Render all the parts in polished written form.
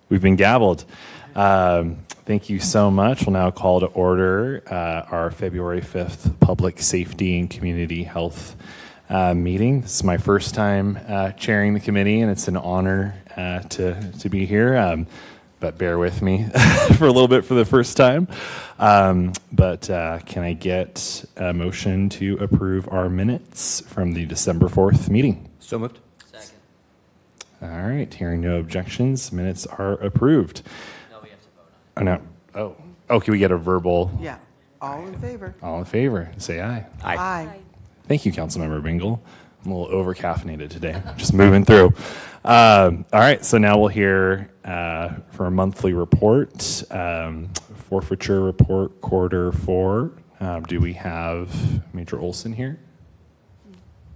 We've been gavelled. Thank you so much. We'll now call to order our February 5th Public Safety and Community Health meeting. This is my first time chairing the committee, and it's an honor to be here. But bear with me for a little bit for the first time. But can I get a motion to approve our minutes from the December 4th meeting? So moved. Second. All right, hearing no objections, minutes are approved. No, we have to vote on it. Oh, can we get a verbal? Yeah. All in favor? All in favor, say aye. Aye. Thank you, Councilmember Bingle. I'm a little over-caffeinated today, just moving through. All right, so now we'll hear for a monthly report, forfeiture report, quarter 4. Do we have Major Olson here?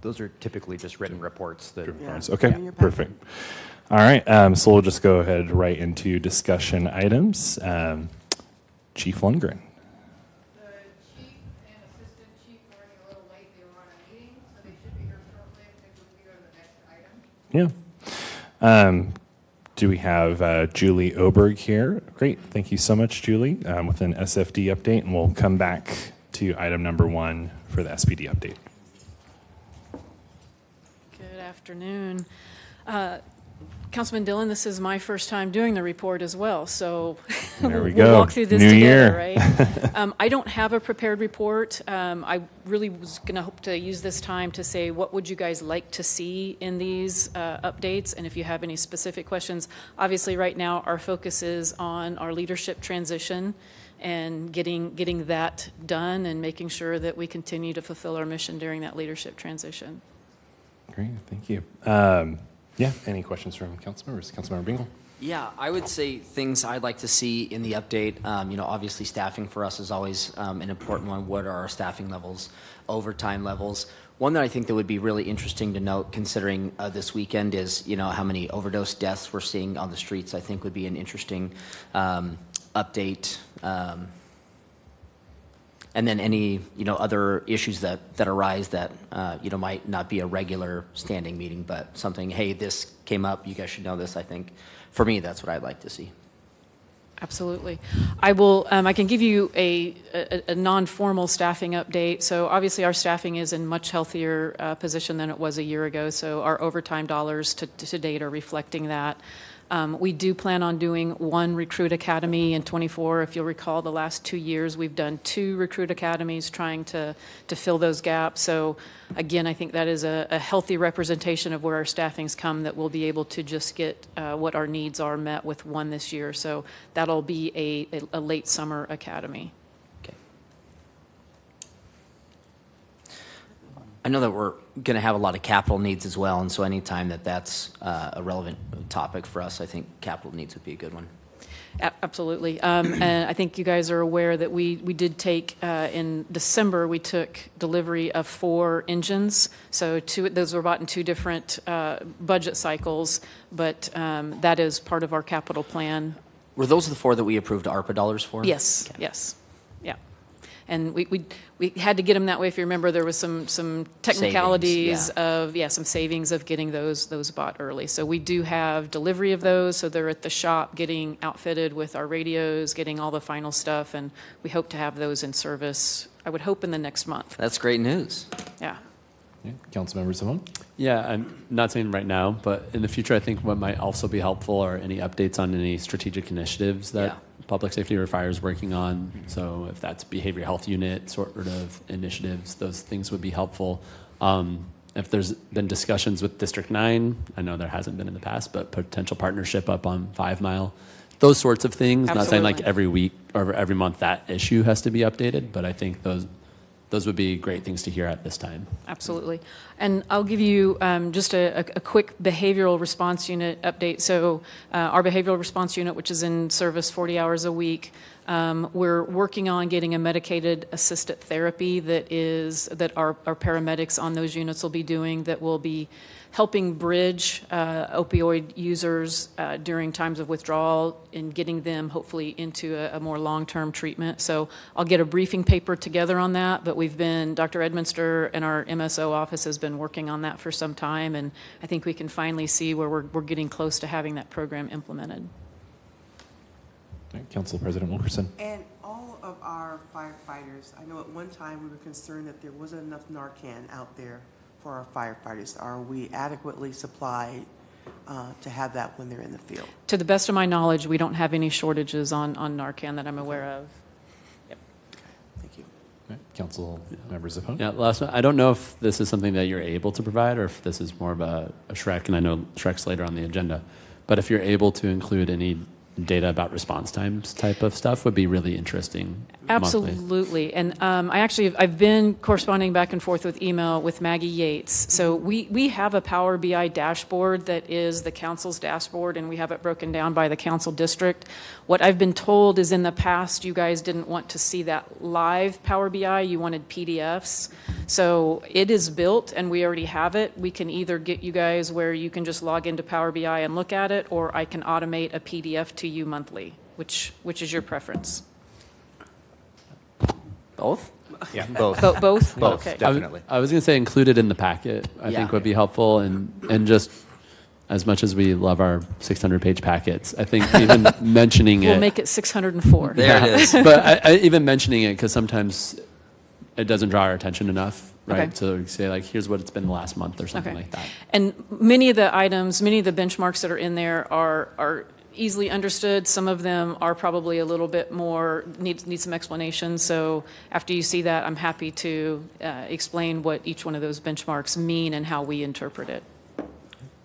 Those are typically just written reports. That Yeah. Okay, In your packet. perfect. All right, so we'll just go ahead right into discussion items. Chief Lundgren. The chief and assistant chief were running a little late. They were on a meeting, so they should be here shortly. I think we can go to the next item. Yeah. Do we have Julie Oberg here? Great. Thank you so much, Julie, with an SFD update, and we'll come back to item number 1 for the SPD update. Good afternoon. Councilman Dillon, this is my first time doing the report as well, so There we we'll go. walk through this New together, year. right? I don't have a prepared report. I really was going to hope to use this time to say what would you guys like to see in these updates, and if you have any specific questions. Obviously, right now, our focus is on our leadership transition and getting that done and making sure that we continue to fulfill our mission during that leadership transition. Great. Thank you. Yeah. Any questions from council members? Councilmember Bingle. Yeah, I would say things I'd like to see in the update. Obviously staffing for us is always an important one. What are our staffing levels, overtime levels? One that I think that would be really interesting to note, considering this weekend, is how many overdose deaths we're seeing on the streets. I think would be an interesting update. And then any other issues that arise that might not be a regular standing meeting, but something, hey, this came up, you guys should know this. I think for me that's what I'd like to see. Absolutely. I will. I can give you a non-formal staffing update. So obviously our staffing is in much healthier position than it was a year ago. So our overtime dollars to date are reflecting that. We do plan on doing 1 recruit academy in 24. If you'll recall, the last 2 years we've done 2 recruit academies trying to fill those gaps. So again, I think that is a healthy representation of where our staffing's come, that we'll be able to just get what our needs are met with 1 this year. So that'll be a late summer academy. Okay. I know that we're going to have a lot of capital needs as well, and so anytime that's a relevant topic for us, I think capital needs would be a good one. Absolutely. And I think you guys are aware that we did take, in December, we took delivery of 4 engines. So those were bought in 2 different budget cycles, but that is part of our capital plan. Were those the 4 that we approved ARPA dollars for? Yes, Okay. yes. And we had to get them that way. If you remember, there was some technicalities Savings, some savings of getting those bought early. So we do have delivery of those. So they're at the shop getting outfitted with our radios, getting all the final stuff, and we hope to have those in service, I would hope, in the next month. That's great news. Yeah. Yeah. Councilmember Simone. Yeah, I'm not saying right now, but in the future, I think what might also be helpful are any updates on any strategic initiatives that Public Safety or Fire is working on. So if that's behavioral health unit sort of initiatives, those things would be helpful. If there's been discussions with District 9, I know there hasn't been in the past, but potential partnership up on 5 Mile, those sorts of things. Absolutely. Not saying like every week or every month that issue has to be updated, but I think those would be great things to hear at this time. Absolutely. And I'll give you just a quick behavioral response unit update. So our behavioral response unit, which is in service 40 hours a week, we're working on getting a medicated assisted therapy that our paramedics on those units will be doing, that will be helping bridge opioid users during times of withdrawal and getting them hopefully into a more long-term treatment. So I'll get a briefing paper together on that, but Dr. Edminster and our MSO office has been working on that for some time, and I think we can finally see where we're getting close to having that program implemented. Right, Council President Wilkerson. And all of our firefighters, I know at one time we were concerned that there wasn't enough Narcan out there for our firefighters. Are we adequately supplied to have that when they're in the field? To the best of my knowledge, we don't have any shortages on Narcan that I'm aware of. Yep. Thank you. Right, Council members opposed? Yeah, last one. I don't know if this is something that you're able to provide or if this is more of a Shrek, and I know Shrek's later on the agenda, but if you're able to include any data about response times type of stuff would be really interesting. Absolutely. And I've been corresponding back and forth with email with Maggie Yates. So we have a Power BI dashboard that is the council's dashboard, and we have it broken down by the council district. What I've been told is in the past, you guys didn't want to see that live Power BI. You wanted PDFs. So it is built, and we already have it. We can either get you guys where you can just log into Power BI and look at it, or I can automate a PDF to you monthly. Which is your preference? Both? Yeah, both. Both? Both, Okay. definitely. I was going to say included in the packet, I Yeah. think would be helpful. And just as much as we love our 600-page packets, I think even mentioning We'll it. make it 604. There it is. But even mentioning it, because sometimes it doesn't draw our attention enough, right? Okay. So say, like, here's what it's been the last month or something Okay. like that. And many of the items, many of the benchmarks that are in there are easily understood. Some of them are probably a little bit more, need some explanation. So after you see that, I'm happy to explain what each one of those benchmarks mean and how we interpret it.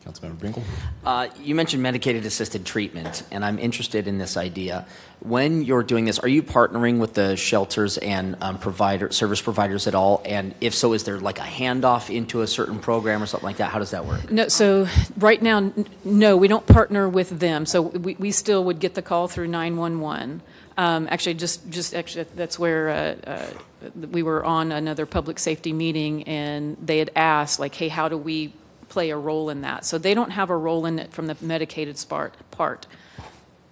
Councilmember Brinkle. You mentioned medicated assisted treatment, and I'm interested in this idea. When you're doing this, are you partnering with the shelters and service providers at all? And if so, is there like a handoff into a certain program or something like that? How does that work? No, so right now, no, we don't partner with them. So we still would get the call through 911. Actually, that's where we were on another public safety meeting, and they had asked, like, hey, how do we play a role in that? So they don't have a role in it from the medicated part.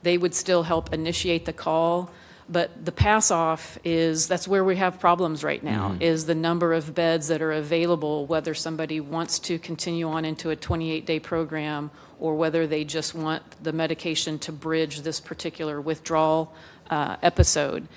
They would still help initiate the call, but the pass-off that's where we have problems right now, is the number of beds that are available, whether somebody wants to continue on into a 28-day program or whether they just want the medication to bridge this particular withdrawal episode.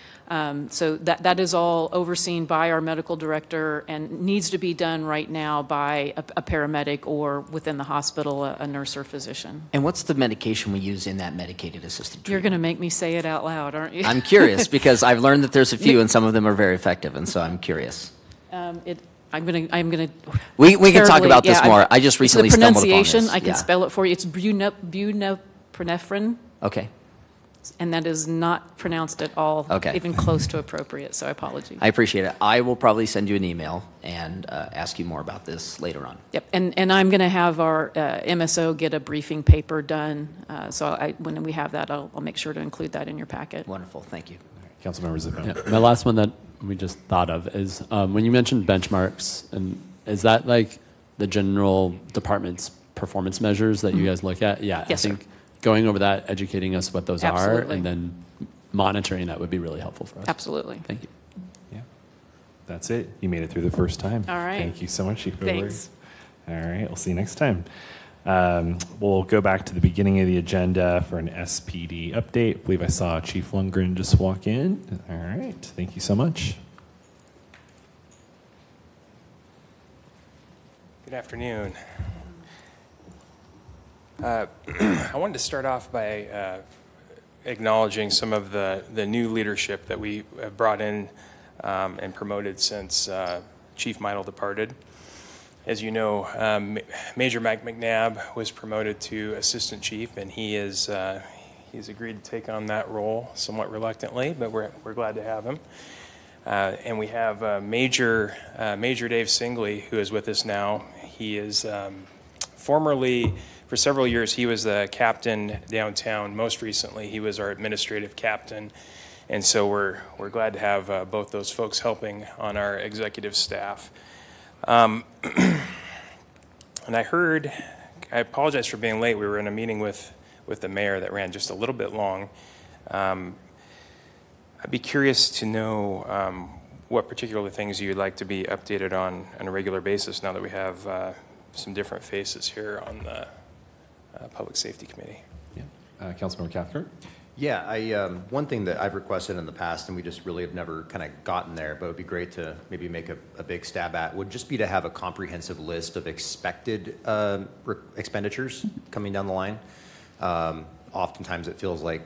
So that is all overseen by our medical director and needs to be done right now by a paramedic or within the hospital, a nurse or physician. And what's the medication we use in that medicated assisted treatment? You're going to make me say it out loud, aren't you? I'm curious because I've learned that there's a few and some of them are very effective, and so I'm curious. I'm gonna. We can talk terribly- about this yeah, more. I just recently the stumbled upon pronunciation. this. I can Yeah. spell it for you. It's buprenorphine, Okay. and that is not pronounced at all, Okay. even close to appropriate. So I apologize. I appreciate it. I will probably send you an email and ask you more about this later on. Yep, and I'm going to have our MSO get a briefing paper done. So when we have that, I'll make sure to include that in your packet. Wonderful. Thank you. Councilmember Zippo. Yeah. My last one that we just thought of is when you mentioned benchmarks, and is that like the general department's performance measures that you guys look at? Yeah, Yes, I think going over that, educating us what those are, Absolutely. and then monitoring that would be really helpful for us. Absolutely. Thank you. Yeah. That's it. You made it through the first time. All right. Thank you so much, Chief Bowler. Thanks. All right. We'll see you next time. We'll go back to the beginning of the agenda for an SPD update. I believe I saw Chief Lundgren just walk in. All right. Thank you so much. Good afternoon. I wanted to start off by acknowledging some of the new leadership that we have brought in and promoted since Chief Meidel departed. As you know, Major Mac McNabb was promoted to Assistant Chief, and he's agreed to take on that role somewhat reluctantly, but we're glad to have him. And we have Major Dave Singley, who is with us now. He is formerly, for several years, he was the captain downtown. Most recently, he was our administrative captain. And so we're glad to have both those folks helping on our executive staff. And I apologize for being late. We were in a meeting with the mayor that ran just a little bit long. I'd be curious to know what particular things you'd like to be updated on a regular basis now that we have some different faces here on the Public Safety Committee. Yeah. Councilmember Cathcart. Yeah, one thing that I've requested in the past, and we just really have never kind of gotten there, but it would be great to maybe make a big stab at, would just be to have a comprehensive list of expected expenditures coming down the line. Oftentimes it feels like,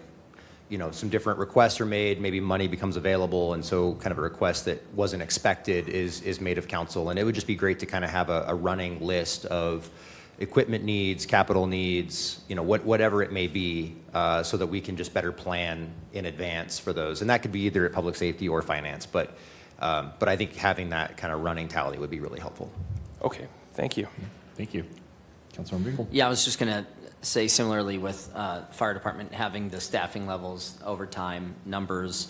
some different requests are made, maybe money becomes available, and so kind of a request that wasn't expected is made of council. And it would just be great to kind of have a running list of equipment needs, capital needs, whatever it may be, so that we can just better plan in advance for those. And that could be either at public safety or finance, but I think having that kind of running tally would be really helpful. Okay, thank you. Thank you. Councilmember Bingle. Yeah, I was just going to say similarly with fire department having the staffing levels, overtime numbers,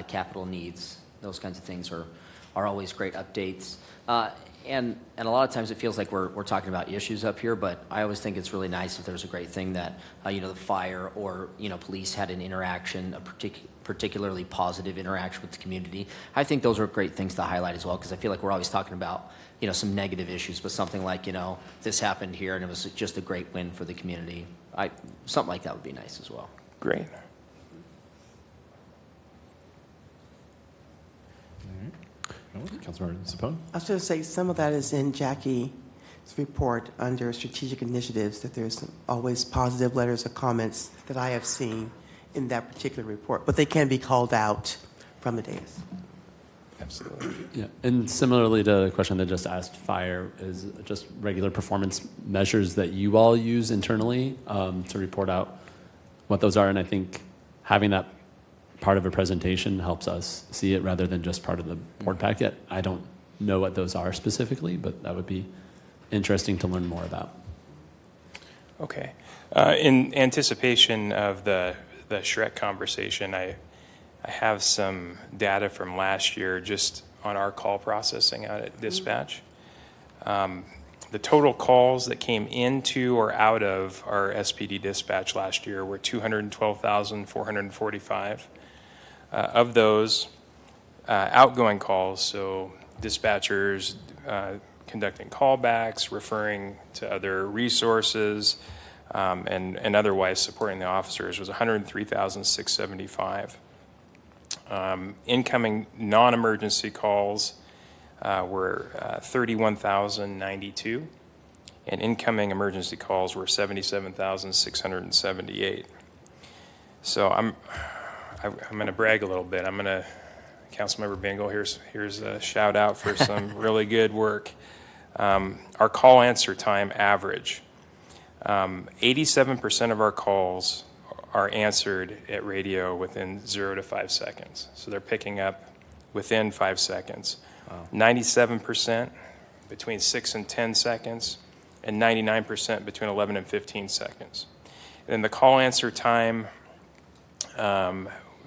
capital needs, those kinds of things are always great updates. And a lot of times it feels like we're talking about issues up here, but I always think it's really nice if there's a great thing that the fire or police had an interaction, a particularly positive interaction with the community. I think those are great things to highlight as well, because I feel like we're always talking about some negative issues, but something like this happened here and it was just a great win for the community. Something like that would be nice as well. Great. Councilmember Sapone. I was going to say some of that is in Jackie's report under strategic initiatives, that there's always positive letters or comments that I have seen in that particular report, but they can be called out from the dais. Absolutely. Yeah, and similarly to the question that just asked, fire is just regular performance measures that you all use internally to report out what those are. And I think having that part of a presentation helps us see it rather than just part of the board packet. I don't know what those are specifically, but that would be interesting to learn more about. Okay. In anticipation of the Shrek conversation, I have some data from last year just on our call processing out at dispatch. The total calls that came into or out of our SPD dispatch last year were 212,445. Of those, outgoing calls, so dispatchers conducting callbacks, referring to other resources, and otherwise supporting the officers, was 103,675. Incoming non-emergency calls were 31,092, and incoming emergency calls were 77,678. So I'm going to brag a little bit. Councilmember Bingle, here's a shout out for some really good work. Our call answer time average, 87% of our calls are answered at radio within 0 to 5 seconds. So they're picking up within 5 seconds. Wow. 97% between 6 and 10 seconds, and 99% between 11 and 15 seconds. And then the call answer time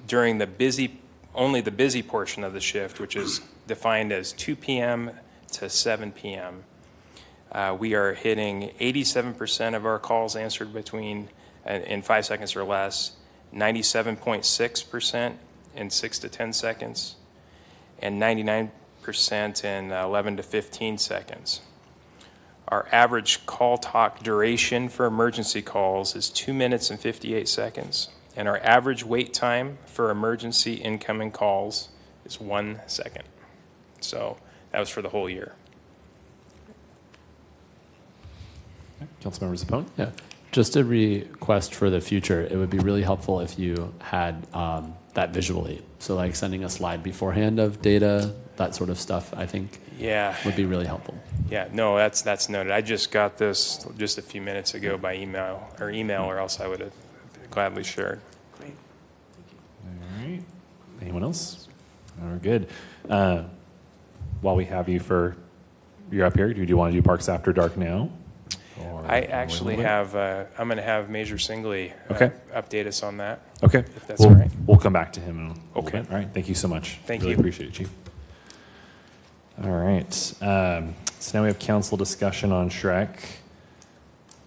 during only the busy portion of the shift, which is defined as 2 p.m. to 7 p.m., we are hitting 87% of our calls answered in 5 seconds or less, 97.6% in 6 to 10 seconds, and 99% in 11 to 15 seconds. Our average call talk duration for emergency calls is 2 minutes and 58 seconds, and our average wait time for emergency incoming calls is 1 second. So that was for the whole year. Councilmember Sapone. Yeah. Just a request for the future, it would be really helpful if you had that visually. So like sending a slide beforehand of data, that sort of stuff, I think would be really helpful. Yeah, no, that's noted. I just got this just a few minutes ago by email, or else I would have gladly shared. Great. Thank you. All right. Anyone else? All right, good. While we have you're up here, do you want to do Parks After Dark now? I actually have, I'm going to have Major Singley update us on that. Okay. If that's all right. We'll come back to him in a little bit. All right. Thank you so much. Thank you. you. Appreciate it, Chief. All right. So now we have council discussion on Shrek.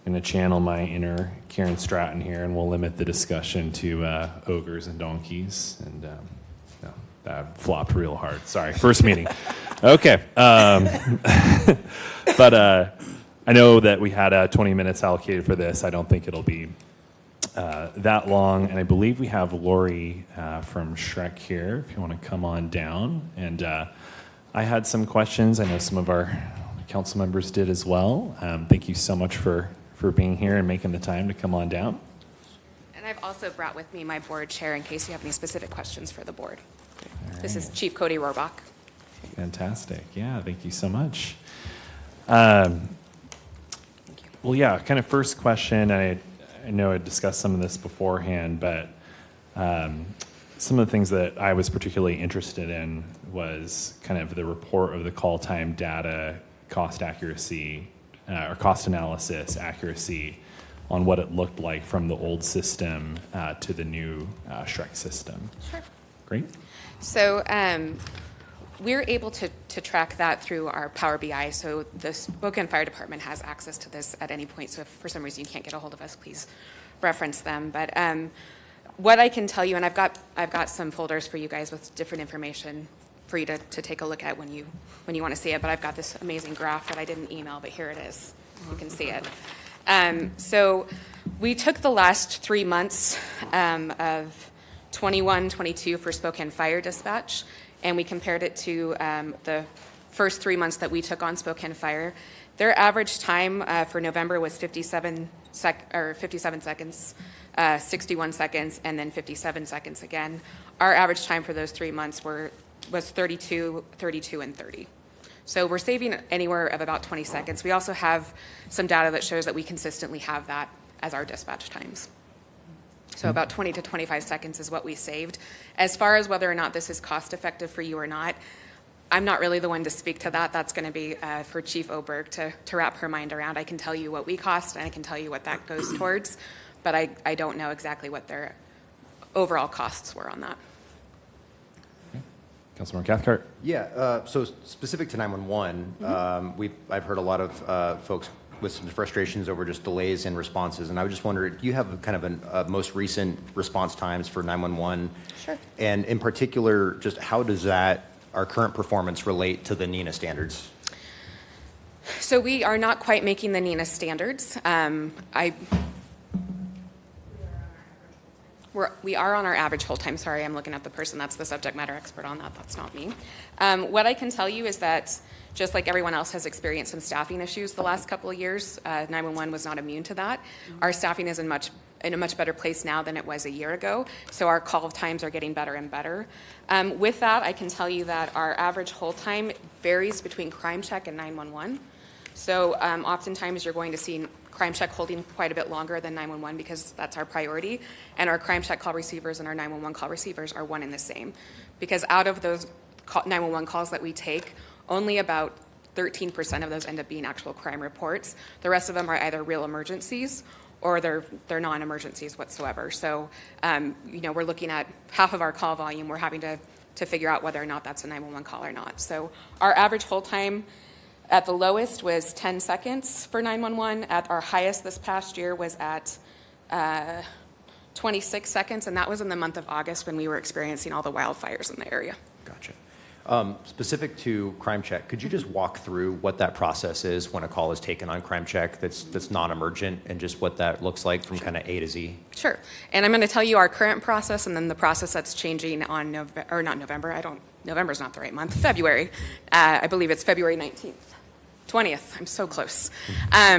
I'm going to channel my inner Karen Stratton here, and we'll limit the discussion to ogres and donkeys. And no, that flopped real hard. Sorry. First meeting. Okay. But I know that we had 20 minutes allocated for this. I don't think it'll be that long, and I believe we have Lori from Shrek here, if you want to come on down. And I had some questions. I know some of our council members did as well. Thank you so much for being here and making the time to come on down. And I've also brought with me my board chair in case you have any specific questions for the board. All This is right. Chief Cody Rohrbach. Fantastic. Yeah, thank you so much. Thank you. Well, yeah, kind of first question, I know I discussed some of this beforehand, but some of the things that I was particularly interested in was kind of the report of the call time data, cost accuracy, or cost analysis accuracy on what it looked like from the old system to the new Shrek system. Sure. Great. So we're able to track that through our Power BI. So the Spokane Fire Department has access to this at any point. So if for some reason you can't get a hold of us, please reference them. But what I can tell you, and I've got some folders for you guys with different information for you to take a look at when you want to see it. But I've got this amazing graph that I didn't email, but here it is. You can see it. So we took the last 3 months of 21, 22 for Spokane Fire Dispatch, and we compared it to the first 3 months that we took on Spokane Fire. Their average time for November was 57 seconds, 61 seconds, and then 57 seconds again. Our average time for those 3 months was 32, 32, and 30. So we're saving anywhere of about 20 seconds. We also have some data that shows that we consistently have that as our dispatch times. So about 20 to 25 seconds is what we saved. As far as whether or not this is cost effective for you or not, I'm not really the one to speak to that. That's going to be for Chief Oberg to wrap her mind around. I can tell you what we cost, and I can tell you what that goes towards, but I don't know exactly what their overall costs were on that. Councilmember Cathcart. Yeah, so specific to 911, I've heard a lot of folks with some frustrations over just delays in responses, and I was just wondering, do you have kind of a most recent response times for 911? Sure. And in particular, just how does our current performance relate to the NENA standards? So we are not quite making the NENA standards. We are on our average hold time. Sorry, I'm looking at the person that's the subject matter expert on that. That's not me. What I can tell you is that just like everyone else has experienced some staffing issues the last couple of years, 911 was not immune to that. Our staffing is in a much better place now than it was a year ago, so our call times are getting better and better. With that, I can tell you that our average hold time varies between Crime Check and 911. So oftentimes you're going to see Crime Check holding quite a bit longer than 911 because that's our priority, and our Crime Check call receivers and our 911 call receivers are one and the same. Because out of those 911 calls that we take, only about 13% of those end up being actual crime reports. The rest of them are either real emergencies or they're non-emergencies whatsoever. So, we're looking at half of our call volume. We're having to figure out whether or not that's a 911 call or not. So our average hold time at the lowest was 10 seconds for 911. At our highest this past year was at 26 seconds, and that was in the month of August when we were experiencing all the wildfires in the area. Gotcha. Specific to Crime Check, could you just walk through what that process is when a call is taken on Crime Check that's non-emergent, and just what that looks like from kind of A to Z? Sure. And I'm going to tell you our current process and then the process that's changing on November's not the right month, February. I believe it's February 19th. 20th. I'm so close.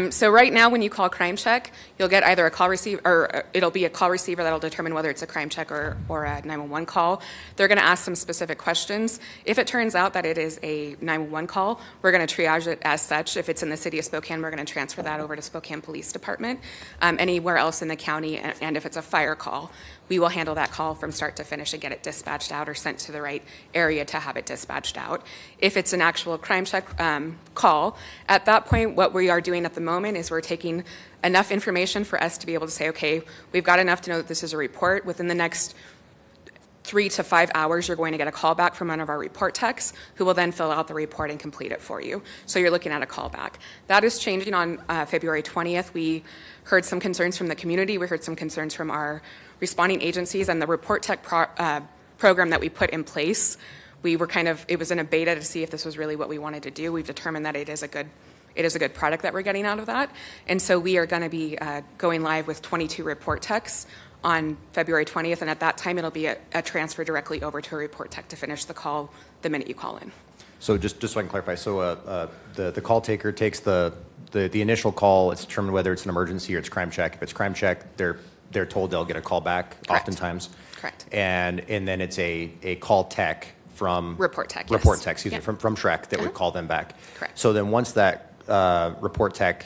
So right now, when you call Crime Check, you'll get either a call receiver, or it'll be a call receiver that'll determine whether it's a Crime Check or a 911 call. They're going to ask some specific questions. If it turns out that it is a 911 call, we're going to triage it as such. If it's in the city of Spokane, we're going to transfer that over to Spokane Police Department. Anywhere else in the county, and if it's a fire call, we will handle that call from start to finish and get it dispatched out or sent to the right area to have it dispatched out. If it's an actual Crime Check call, at that point, what we are doing at the moment is we're taking enough information for us to be able to say, okay, we've got enough to know that this is a report. Within the next 3 to 5 hours, you're going to get a call back from one of our report techs who will then fill out the report and complete it for you. So you're looking at a call back. That is changing on February 20th. We heard some concerns from the community. We heard some concerns from our responding agencies, and the report tech program that we put in place, it was in a beta to see if this was really what we wanted to do. We've determined that it is a it is a good product that we're getting out of that. And so we are going to be going live with 22 report techs on February 20th, and at that time it'll be a transfer directly over to a report tech to finish the call the minute you call in. So just so I can clarify, so the call taker takes the initial call. It's determined whether it's an emergency or it's crime check. If it's crime check, they're told they'll get a call back. Correct. Oftentimes. Correct. And then it's a call tech from report tech. Report yes. tech, excuse me, Yep. from Shrek that would call them back. Correct. So then once that report tech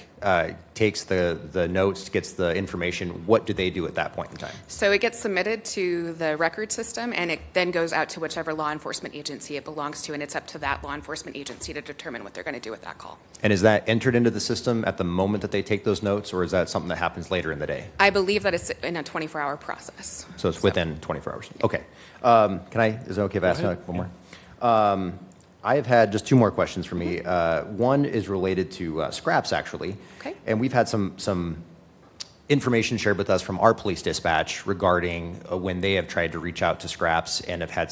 takes the notes, gets the information, what do they do at that point in time? So it gets submitted to the record system, and it then goes out to whichever law enforcement agency it belongs to, and it's up to that law enforcement agency to determine what they're going to do with that call. And is that entered into the system at the moment that they take those notes, or is that something that happens later in the day? I believe that it's in a 24-hour process. So it's within 24 hours. Okay. Is it okay if I ask one more? I have had just two more questions for me. One is related to scraps, actually. Okay. And we've had some information shared with us from our police dispatch regarding when they have tried to reach out to scraps and have had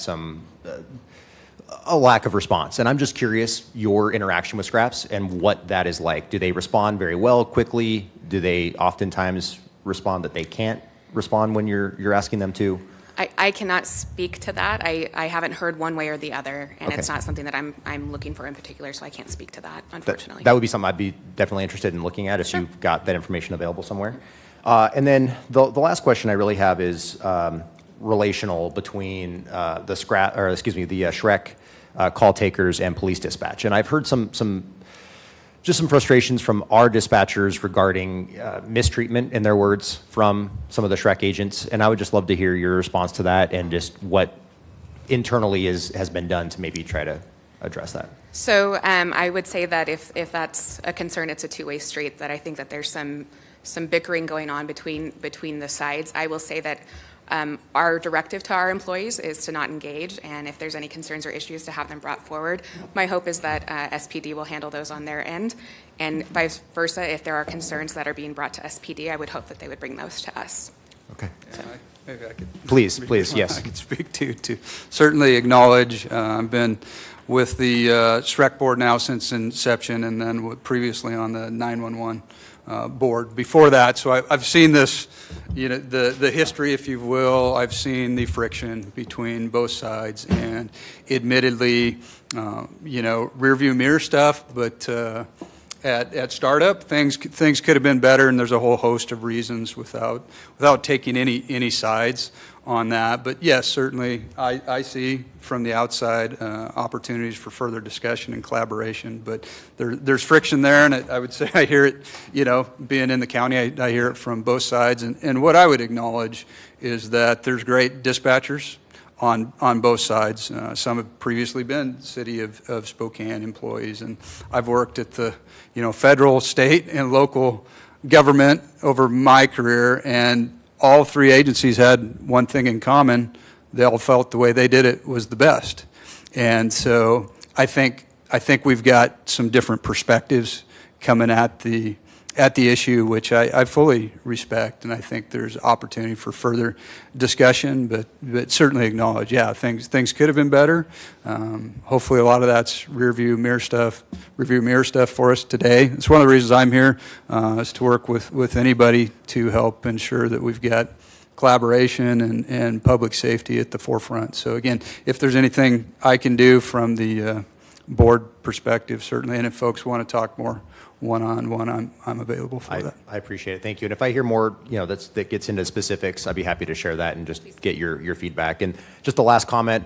a lack of response. And I'm just curious your interaction with scraps and what that is like. Do they respond very well, quickly? Do they oftentimes respond that they can't respond when you're asking them to? I cannot speak to that. I haven't heard one way or the other, and It's not something that I'm looking for in particular, so I can't speak to that, unfortunately. That would be something I'd be definitely interested in looking at if Sure. you've got that information available somewhere. And then the last question I really have is relational between the Shrek call takers and police dispatch. And I've heard some frustrations from our dispatchers regarding mistreatment, in their words, from some of the Shrek agents. And I would just love to hear your response to that and just what internally has been done to maybe try to address that. So I would say that if that's a concern, it's a two-way street, that I think that there's some bickering going on between the sides. I will say that our directive to our employees is to not engage, and if there's any concerns or issues, to have them brought forward. My hope is that SPD will handle those on their end, and vice versa. If there are concerns that are being brought to SPD, I would hope that they would bring those to us. Okay. Maybe I could. Please, yes. I could speak to certainly acknowledge. I've been with the Shrek board now since inception, and then previously on the 911 board before that. So I've seen this, the history, if you will. I've seen the friction between both sides, and admittedly, rear view mirror stuff, but at startup, things could have been better, and there's a whole host of reasons without taking any sides on that. But yes, certainly I see from the outside opportunities for further discussion and collaboration. But there's friction there, and I would say I hear it, being in the county, I hear it from both sides. And what I would acknowledge is that there's great dispatchers on both sides. Some have previously been City of Spokane employees, and I've worked at the federal, state, and local government over my career, and all three agencies had one thing in common: they all felt the way they did it was the best. And so I think we've got some different perspectives coming at the issue, which I fully respect, and I think there's opportunity for further discussion, but certainly acknowledge, things could have been better. Hopefully a lot of that's rearview mirror stuff for us today. It's one of the reasons I'm here, is to work with anybody to help ensure that we've got collaboration and public safety at the forefront. So again, if there's anything I can do from the board perspective, certainly, and if folks want to talk more one-on-one, I'm available for that. I appreciate it. Thank you. And if I hear more, that gets into specifics, I'd be happy to share that and just get your feedback. And just the last comment,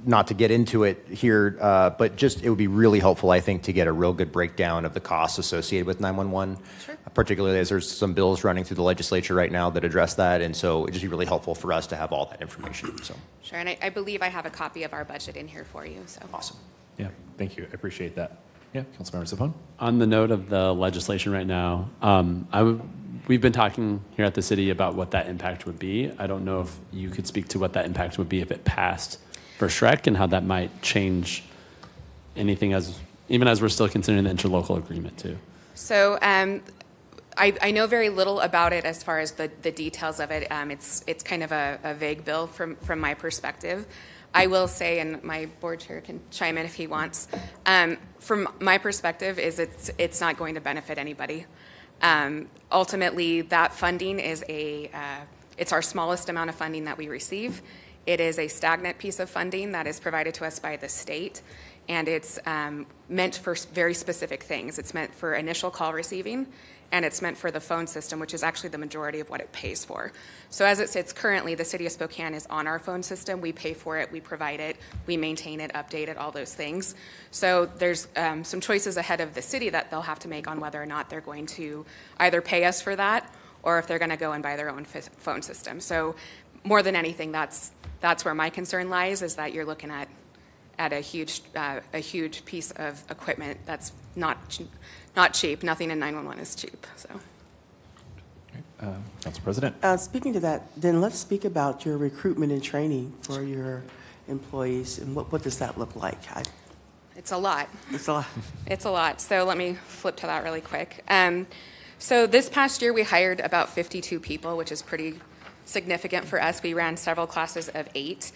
not to get into it here, but just it would be really helpful, I think, to get a real good breakdown of the costs associated with 911. Sure. Particularly as there's some bills running through the legislature right now that address that, and so it'd just be really helpful for us to have all that information. So. Sure, and I believe I have a copy of our budget in here for you. So. Awesome. Yeah, thank you. I appreciate that. Yeah, Councilmember Sapone. On the note of the legislation right now, we've been talking here at the city about what that impact would be. I don't know if you could speak to what that impact would be if it passed for Shrek, and how that might change anything even as we're still considering the interlocal agreement too. So I know very little about it as far as the details of it. It's kind of a vague bill from my perspective. I will say, and my board chair can chime in if he wants, from my perspective, is it's not going to benefit anybody. Ultimately, that funding is it's our smallest amount of funding that we receive. It is a stagnant piece of funding that is provided to us by the state, and it's meant for very specific things. It's meant for initial call receiving, and it's meant for the phone system, which is actually the majority of what it pays for. So as it sits currently, the City of Spokane is on our phone system. We pay for it, we provide it, we maintain it, update it, all those things. So there's some choices ahead of the city that they'll have to make on whether or not they're going to either pay us for that or if they're going to go and buy their own phone system. So more than anything, that's where my concern lies, is that you're looking at a huge piece of equipment that's not cheap. Nothing in 911 is cheap. So, Council President. Speaking to that, then let's speak about your recruitment and training for your employees, and what does that look like? It's a lot. It's a lot. It's a lot. So let me flip to that really quick. So this past year, we hired about 52 people, which is pretty significant for us. We ran several classes of 8.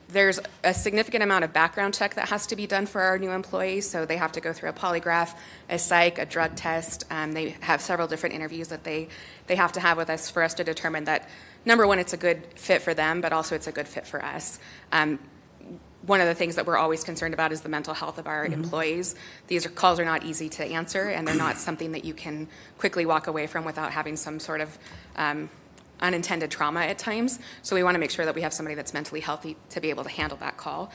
There's a significant amount of background check that has to be done for our new employees. So they have to go through a polygraph, a psych, a drug test. They have several different interviews that they have to have with us for us to determine that, number one, it's a good fit for them, but also it's a good fit for us. One of the things that we're always concerned about is the mental health of our employees. These calls are not easy to answer, and they're not something that you can quickly walk away from without having some sort of unintended trauma at times. So we want to make sure that we have somebody that's mentally healthy to be able to handle that call.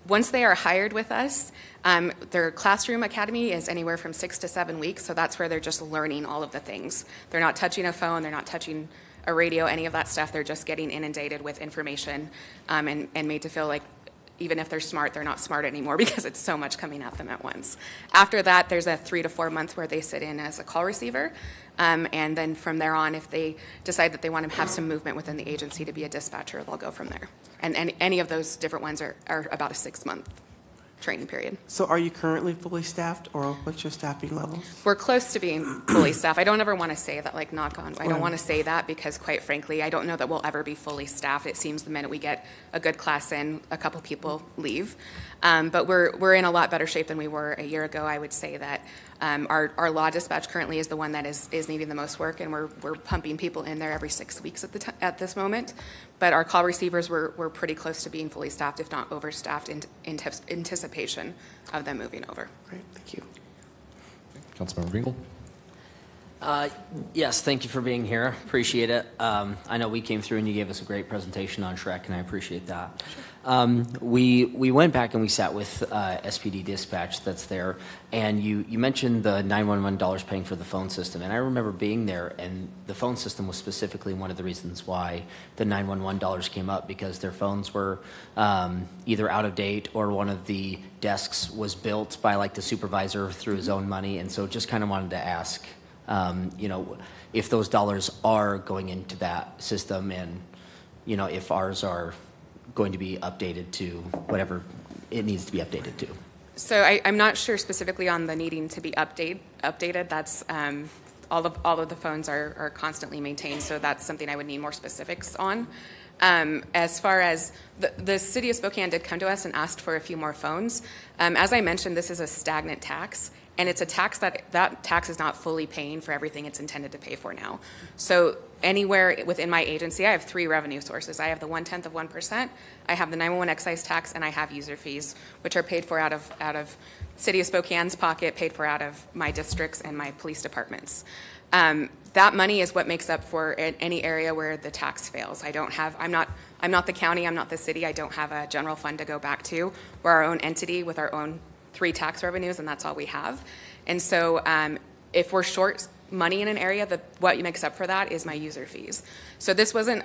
Once they are hired with us, their classroom academy is anywhere from 6 to 7 weeks, so that's where they're just learning all of the things. They're not touching a phone, they're not touching a radio, any of that stuff. They're just getting inundated with information and made to feel like even if they're smart, they're not smart anymore because it's so much coming at them at once. After that, there's a 3 to 4 month where they sit in as a call receiver. And then from there on, if they decide that they want to have some movement within the agency to be a dispatcher, they'll go from there. And any of those different ones are about a 6-month training period. So are you currently fully staffed, or what's your staffing levels? We're close to being fully staffed. I don't ever want to say that, like, knock on. I don't want to say that because, quite frankly, I don't know that we'll ever be fully staffed. It seems the minute we get a good class in, a couple people leave. But we're in a lot better shape than we were a year ago. I would say that our law dispatch currently is the one that is needing the most work, and we're pumping people in there every 6 weeks at this moment. But our call receivers were pretty close to being fully staffed, if not overstaffed, in anticipation of them moving over. Great, thank you. Councilmember Bingle. Yes, thank you for being here. Appreciate it. I know we came through and you gave us a great presentation on Shrek, and I appreciate that. We went back and we sat with SPD Dispatch that's there, and you mentioned the 911 dollars paying for the phone system, and I remember being there, and the phone system was specifically one of the reasons why the 911 dollars came up, because their phones were either out of date or one of the desks was built by like the supervisor through his own money, and so just kind of wanted to ask, if those dollars are going into that system, and if ours are going to be updated to whatever it needs to be updated to. So I'm not sure specifically on the needing to be updated. That's all of the phones are constantly maintained, so that's something I would need more specifics on. As far as the City of Spokane did come to us and asked for a few more phones. As I mentioned, this is a stagnant tax, and it's a tax that tax is not fully paying for everything it's intended to pay for now. So anywhere within my agency, I have 3 revenue sources. I have the 1/10 of 1%, I have the 911 excise tax, and I have user fees, which are paid for out of City of Spokane's pocket, paid for out of my districts and my police departments. That money is what makes up for any area where the tax fails. I'm not the county, I'm not the city, I don't have a general fund to go back to. We're our own entity with our own 3 tax revenues, and that's all we have. And so if we're short money in an area, what makes up for that is my user fees. So this wasn't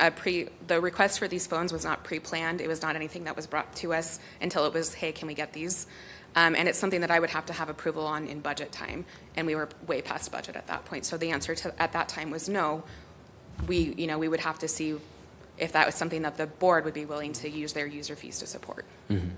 the request for these phones was not pre-planned. It was not anything that was brought to us until it was, hey, can we get these? And it's something that I would have to have approval on in budget time, and we were way past budget at that point. So the answer at that time was no. We would have to see if that was something that the board would be willing to use their user fees to support. Mm-hmm.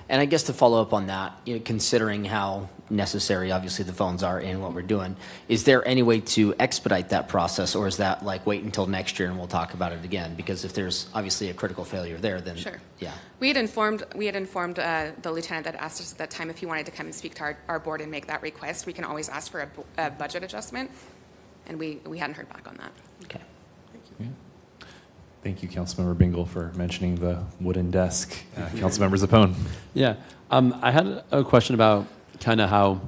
And I guess to follow up on that, considering how necessary, obviously, the phones are in what we're doing, is there any way to expedite that process, or is that like wait until next year and we'll talk about it again? Because if there's obviously a critical failure there, then Sure. Yeah. We had informed the lieutenant that asked us at that time if he wanted to come and speak to our board and make that request. We can always ask for a budget adjustment, and we hadn't heard back on that. Okay. Thank you, Councilmember Bingle, for mentioning the wooden desk. Councilmember Zappone. Yeah, I had a question about kind of how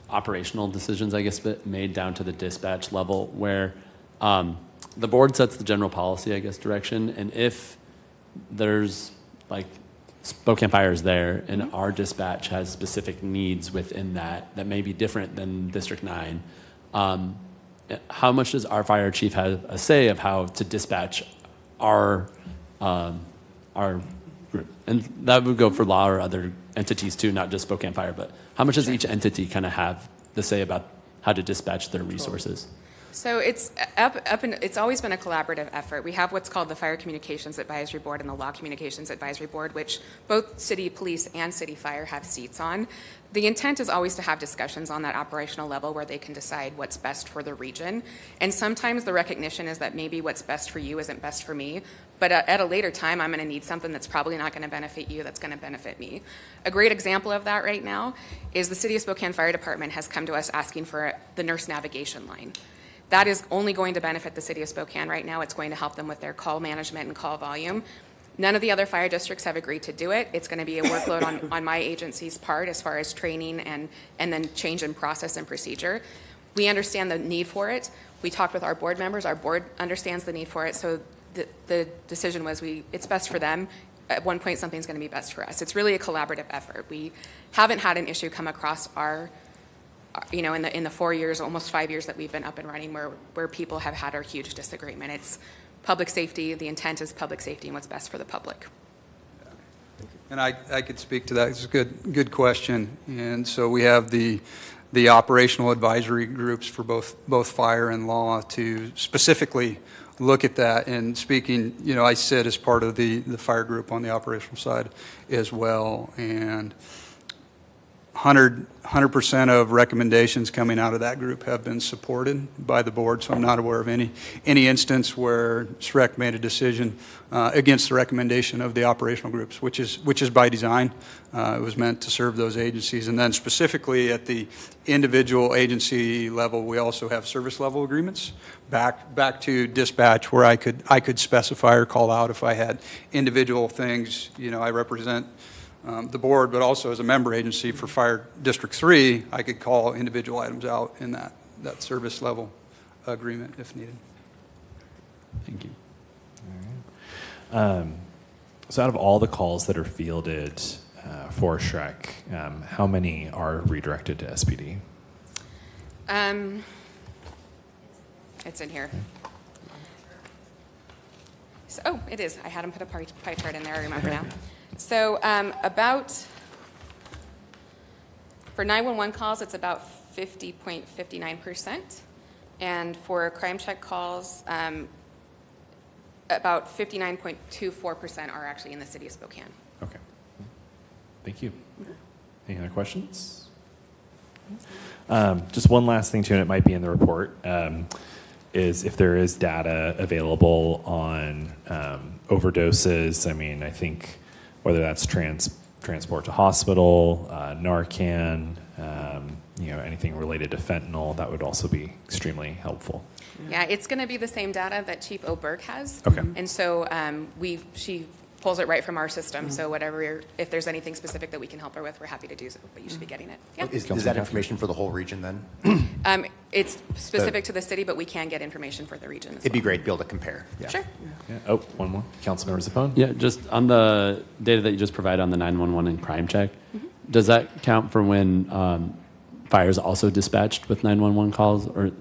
operational decisions, I guess, made down to the dispatch level, where the board sets the general policy, I guess, direction, and if there's like Spokane Fire is there and our dispatch has specific needs within that may be different than District 9, how much does our fire chief have a say of how to dispatch our group? And that would go for law or other entities too, not just Spokane Fire, but how much does each entity kind of have the say about how to dispatch their resources? So it's it's always been a collaborative effort. We have what's called the Fire Communications Advisory Board and the Law Communications Advisory Board, which both City Police and City Fire have seats on. The intent is always to have discussions on that operational level where they can decide what's best for the region. And sometimes the recognition is that maybe what's best for you isn't best for me, but at a later time, I'm going to need something that's probably not going to benefit you, that's going to benefit me. A great example of that right now is the City of Spokane Fire Department has come to us asking for the nurse navigation line. That is only going to benefit the City of Spokane right now. It's going to help them with their call management and call volume. None of the other fire districts have agreed to do it. It's going to be a workload on my agency's part as far as training and then change in process and procedure. We understand the need for it. We talked with our board members. Our board understands the need for it. So the decision was it's best for them. At one point, something's going to be best for us. It's really a collaborative effort. We haven't had an issue come across our in the 4 years, almost 5 years that we've been up and running where people have had a huge disagreement. It's public safety. The intent is public safety and what's best for the public. And I could speak to that. It's a good question. And so we have the operational advisory groups for both fire and law to specifically look at that. And speaking, I sit as part of the fire group on the operational side as well. And 100% of recommendations coming out of that group have been supported by the board, so I'm not aware of any instance where SREC made a decision against the recommendation of the operational groups, which is by design. It was meant to serve those agencies, and then specifically at the individual agency level, we also have service level agreements back to dispatch, where I could specify or call out if I had individual things. I represent the board, but also as a member agency for Fire District 3, I could call individual items out in that service level agreement if needed. Thank you. All right. So out of all the calls that are fielded for SREC, how many are redirected to SPD? It's in here. So, it is. I had him put a pie chart in there, I remember now. So for 911 calls, it's about 50.59%. And for crime check calls, about 59.24% are actually in the City of Spokane. Okay. Thank you. Any other questions? Just one last thing too, and it might be in the report, is if there is data available on overdoses. I think whether that's transport to hospital, Narcan, anything related to fentanyl, that would also be extremely helpful. Yeah, it's going to be the same data that Chief Oberg has. Okay. And so she pulls it right from our system. So if there's anything specific that we can help her with, we're happy to do so, but you should be getting it. Yeah. Is that information for the whole region then? It's specific to the city, but we can get information for the region as It'd be great to be able to compare. Yeah. Sure. Yeah. Oh, one more. Councilmember Zappone? Yeah, just on the data that you just provided on the 911 and crime check, does that count for when fire is also dispatched with 911 calls, or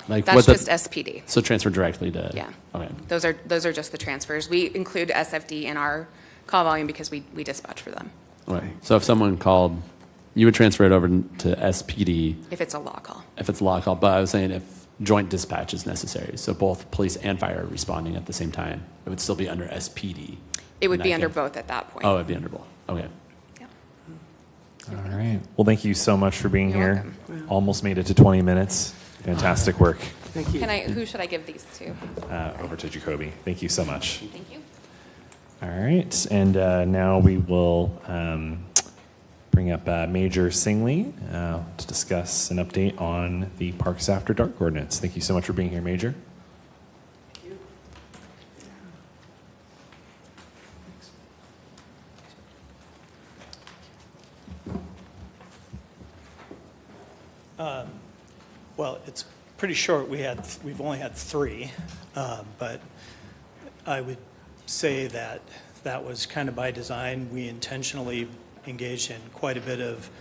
that's just SPD? So transfer directly to. Yeah. Okay. Those are just the transfers. We include SFD in our call volume because we dispatch for them. Right. So if someone called, you would transfer it over to SPD. If it's a law call. If it's a law call, but I was saying if joint dispatch is necessary, so both police and fire are responding at the same time, it would still be under SPD. It would be under both at that point. Oh, it'd be under both. Okay. All right. Well, thank you so much for being You're here. welcome. Almost made it to 20 minutes. Fantastic work. Thank you. Who should I give these to? Over to Jacoby. Thank you so much. Thank you. All right. And now we will bring up Major Singley to discuss an update on the Parks After Dark ordinance. Thank you so much for being here, Major. Well, it's pretty short. We've only had 3, but I would say that that was kind of by design. We intentionally engaged in quite a bit of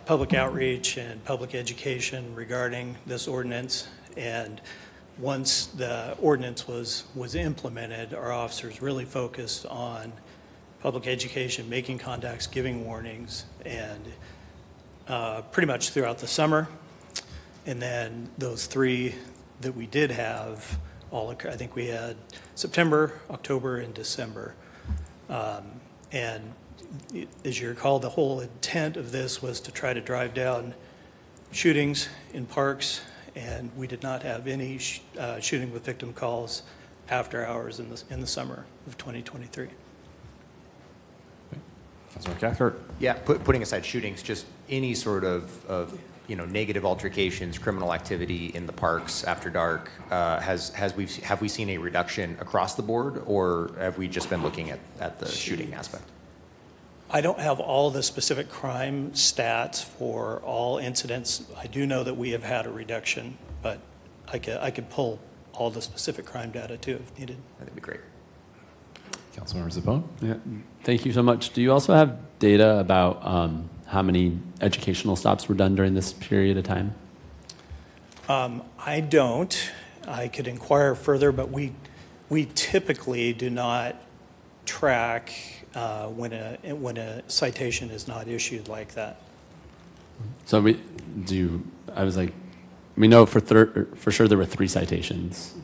public outreach and public education regarding this ordinance. And once the ordinance was implemented, our officers really focused on public education, making contacts, giving warnings, and pretty much throughout the summer. And then those 3 that we did have, I think we had September, October, and December. And as you recall, the whole intent of this was to try to drive down shootings in parks, and we did not have any shooting with victim calls after hours in the summer of 2023. Councilor Cathcart. Yeah, putting aside shootings, just any sort of negative altercations, criminal activity in the parks after dark. Have we seen a reduction across the board, or have we just been looking at the shooting aspect? I don't have all the specific crime stats for all incidents. I do know that we have had a reduction, but I could pull all the specific crime data too if needed. That'd be great. Councilmember Zepone. Yeah, thank you so much. Do you also have data about how many educational stops were done during this period of time? I don't. I could inquire further, but we typically do not track when a citation is not issued like that. So we know for sure there were 3 citations,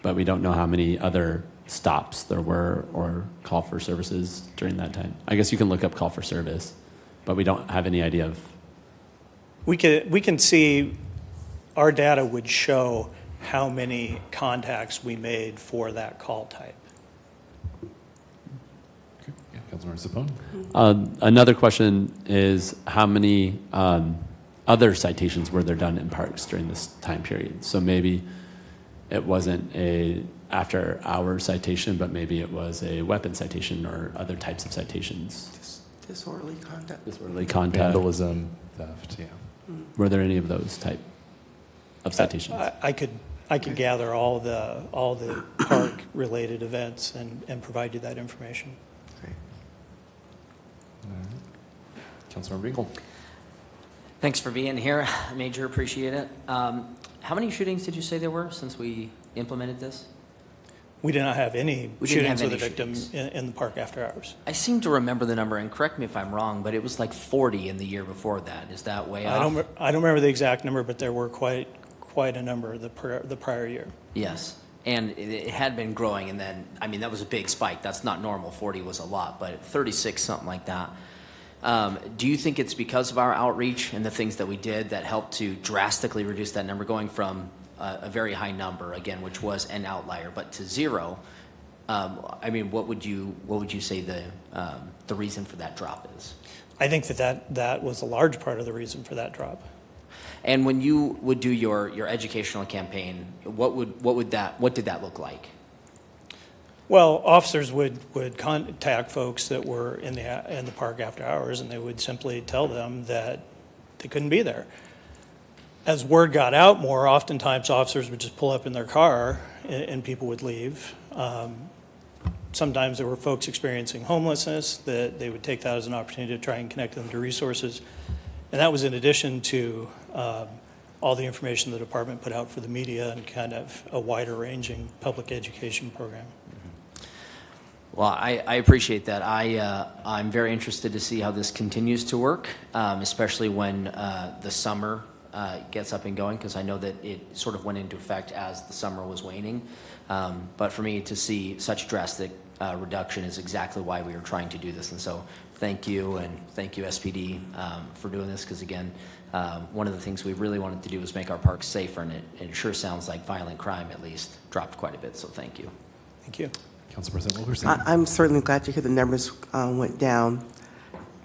but we don't know how many other stops there were or call for services during that time. I guess you can look up call for service, but we don't have any idea of. We can see, our data would show how many contacts we made for that call type. Okay. Yeah, Councilmember Zepone. Another question is how many other citations were there done in parks during this time period? So maybe it wasn't a after-hour citation, but maybe it was a weapon citation or other types of citations. Disorderly conduct. Disorderly conduct. Vandalism, theft, yeah. Were there any of those type of citations? I could gather all the park-related events and provide you that information. Great. All right. Councilmember Beagle. Thanks for being here, Major. Appreciate it. How many shootings did you say there were since we implemented this? We did not have any We didn't shootings have with a any victim shootings. in the park after hours. I seem to remember the number, and correct me if I'm wrong, but it was like 40 in the year before that. Is that way off? I don't remember the exact number, but there were quite a number the prior year. Yes, and it had been growing, and then, I mean, that was a big spike. That's not normal. 40 was a lot, but 36, something like that. Do you think it's because of our outreach and the things that we did that helped to drastically reduce that number, going from a very high number, again, which was an outlier, but to 0? I mean, what would you say the reason for that drop is? I think that was a large part of the reason for that drop. And when you would do your educational campaign, what did that look like? Well, officers would contact folks that were in the park after hours, and they would simply tell them that they couldn't be there. As word got out more, oftentimes officers would just pull up in their car and people would leave. Sometimes there were folks experiencing homelessness that they would take that as an opportunity to try and connect them to resources. And that was in addition to all the information the department put out for the media and kind of a wider ranging public education program. Well, I appreciate that. I'm very interested to see how this continues to work, especially when the summer gets up and going, because I know that it sort of went into effect as the summer was waning. But for me to see such drastic reduction is exactly why we were trying to do this. And so thank you, and thank you, SPD, for doing this, because again, one of the things we really wanted to do was make our parks safer, and it sure sounds like violent crime at least dropped quite a bit, so thank you. Thank you. Council President Wilkerson. I'm certainly glad to hear the numbers went down.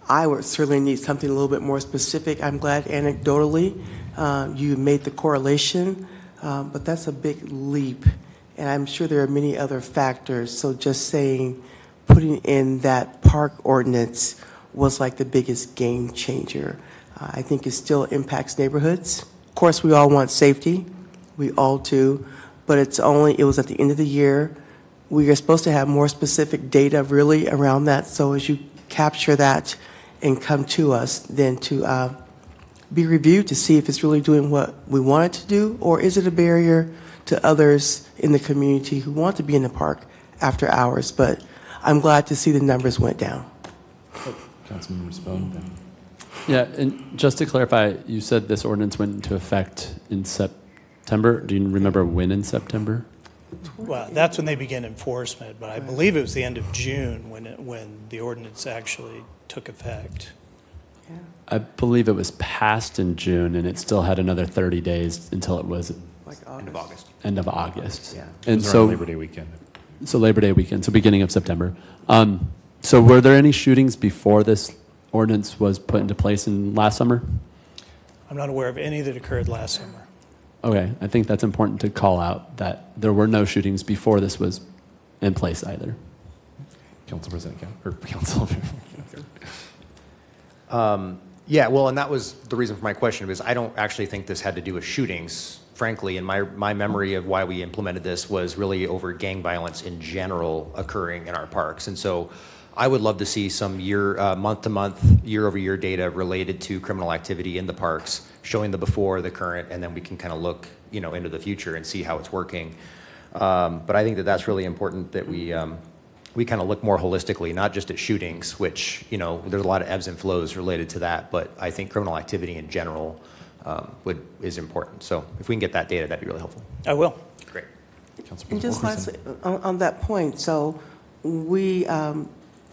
I would certainly need something a little bit more specific. I'm glad anecdotally you made the correlation, but that's a big leap. And I'm sure there are many other factors. So just saying, putting in that park ordinance was like the biggest game changer. I think it still impacts neighborhoods. Of course, we all want safety. We all do. But it was at the end of the year. We are supposed to have more specific data really around that. So as you capture that and come to us, then to be reviewed to see if it's really doing what we want it to do, or is it a barrier to others in the community who want to be in the park after hours. But I'm glad to see the numbers went down. Councilmember Spohn. Yeah, and just to clarify, you said this ordinance went into effect in September. Do you remember when in September? Well, that's when they began enforcement, but I believe it was the end of June when the ordinance actually took effect. Yeah. I believe it was passed in June, and it still had another 30 days until it was Like End of August. end of August. Yeah. And It was so around Labor Day weekend. So Labor Day weekend, so beginning of September. So were there any shootings before this ordinance was put into place in last summer? I'm not aware of any that occurred last summer. Okay, I think that's important to call out that there were no shootings before this was in place either. Council President or Council. Yeah, well, and that was the reason for my question, because I don't actually think this had to do with shootings, frankly. And my memory of why we implemented this was really over gang violence in general occurring in our parks. And so I would love to see some month-to-month, year-over-year data related to criminal activity in the parks, showing the before, the current, and then we can kind of look, into the future and see how it's working. But I think that that's really important that we kind of look more holistically, not just at shootings, which, there's a lot of ebbs and flows related to that, but I think criminal activity in general is important. So if we can get that data, that'd be really helpful. I will. Great. And just lastly, on that point, so we,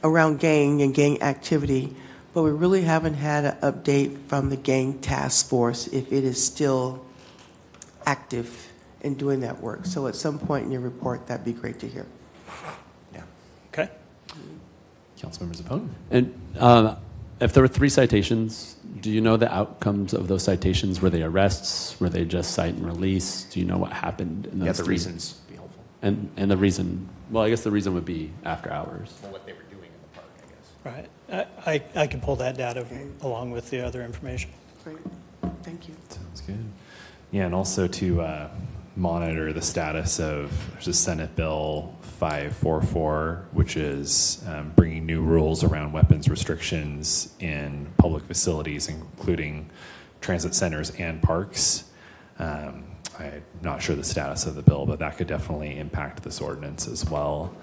around gang and gang activity, but we really haven't had an update from the gang task force if it is still active in doing that work. So at some point in your report, that'd be great to hear. Yeah. Okay. Councilmember Zappone. And if there were 3 citations, do you know the outcomes of those citations? Were they arrests? Were they just cite and release? Do you know what happened in those Yeah, the 3? reasons would be helpful. And the reason, well, I guess the reason would be after hours. Well, what they were doing in the park, I guess. Right. I can pull that data along with the other information. Great. Thank you. Sounds good. Yeah, and also to monitor the status of the Senate Bill 544, which is bringing new rules around weapons restrictions in public facilities, including transit centers and parks. I'm not sure the status of the bill, but that could definitely impact this ordinance as well.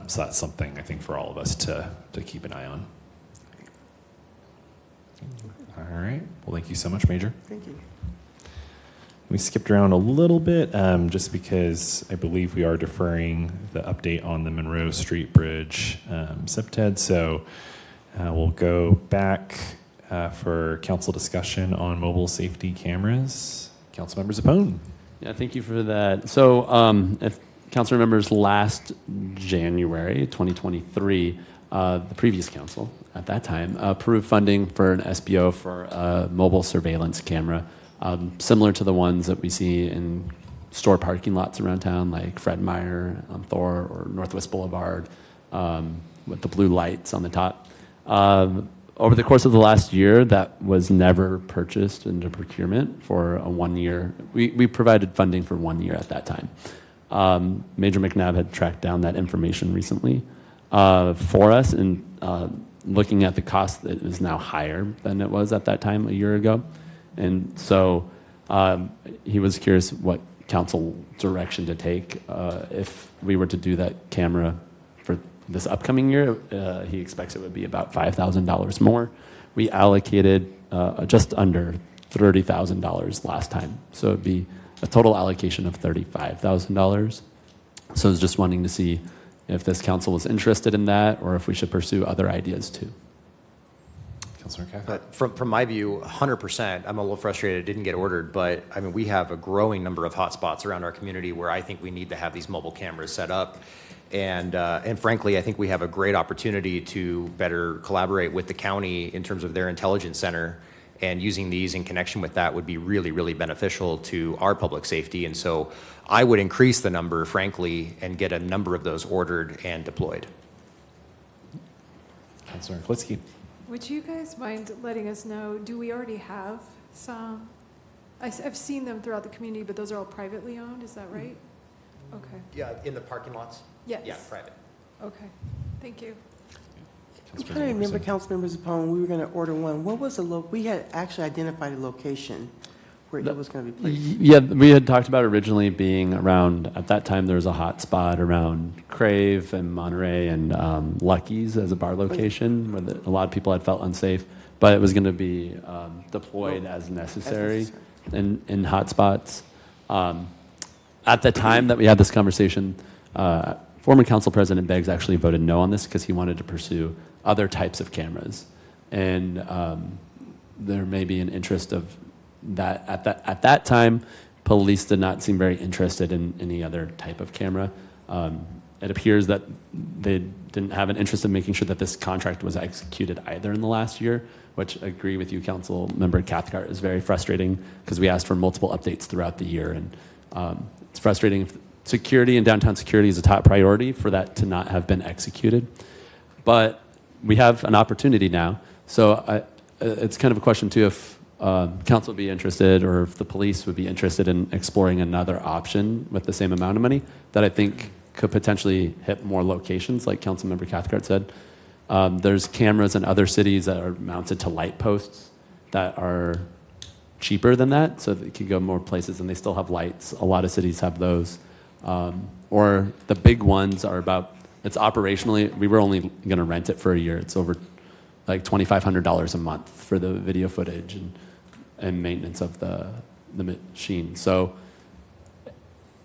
So that's something I think for all of us to keep an eye on. All right. Well, thank you so much, Major. Thank you. We skipped around a little bit just because I believe we are deferring the update on the Monroe Street Bridge SEPTED. So we'll go back for council discussion on mobile safety cameras. Councilmember Zappone. Yeah, thank you for that. So if council remembers last January 2023, the previous council at that time approved funding for an SBO for a mobile surveillance camera, similar to the ones that we see in store parking lots around town, like Fred Meyer on Thor or Northwest Boulevard, with the blue lights on the top. Over the course of the last year, that was never purchased into procurement for a 1 year. We provided funding for 1 year at that time. Major McNabb had tracked down that information recently for us, and looking at the cost, it is now higher than it was at that time a year ago. And so he was curious what council direction to take if we were to do that camera for this upcoming year. He expects it would be about $5,000 more. We allocated just under $30,000 last time. So it'd be a total allocation of $35,000. So I was just wanting to see if this council was interested in that or if we should pursue other ideas too. Councilor Cathcart. But from my view, 100%, I'm a little frustrated it didn't get ordered, but I mean, we have a growing number of hotspots around our community where I think we need to have these mobile cameras set up. And frankly, I think we have a great opportunity to better collaborate with the county in terms of their intelligence center, and using these in connection with that would be really, really beneficial to our public safety. And so I would increase the number, frankly, and get a number of those ordered and deployed. Councilor Klitzky. Would you guys mind letting us know, do we already have some? I've seen them throughout the community, but those are all privately owned, is that right? Okay. Yeah, in the parking lots? Yes. Yeah, private. Okay, thank you. I'm trying to remember, council members, upon we were going to order one. What was the we had actually identified a location where it was going to be placed. Yeah, we had talked about originally being around, at that time there was a hot spot around Crave and Monterey and Lucky's as a bar location where a lot of people had felt unsafe, but it was going to be deployed as necessary in hot spots. At the time that we had this conversation, former Council President Beggs actually voted no on this because he wanted to pursue other types of cameras. And there may be an interest of that. At that time, police did not seem very interested in any other type of camera. It appears that they didn't have an interest in making sure that this contract was executed either in the last year, which I agree with you, Council Member Cathcart, is very frustrating because we asked for multiple updates throughout the year. And it's frustrating if security and downtown security is a top priority for that to not have been executed. But we have an opportunity now. So it's kind of a question too if council would be interested or if the police would be interested in exploring another option with the same amount of money that I think could potentially hit more locations, like Councilmember Cathcart said. There's cameras in other cities that are mounted to light posts that are cheaper than that, so they could go more places and they still have lights. A lot of cities have those. Or the big ones are about, it's operationally, we were only going to rent it for a year. It's over like $2,500 a month for the video footage and maintenance of the machine. So,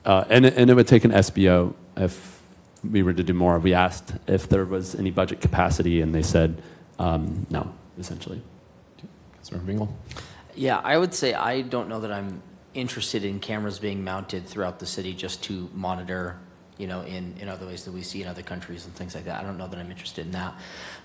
and it would take an SBO if we were to do more. We asked if there was any budget capacity, and they said no, essentially. Councilor Bingle. Yeah, I would say I don't know that I'm interested in cameras being mounted throughout the city just to monitor, you know, in other ways that we see in other countries and things like that. I don't know that I'm interested in that.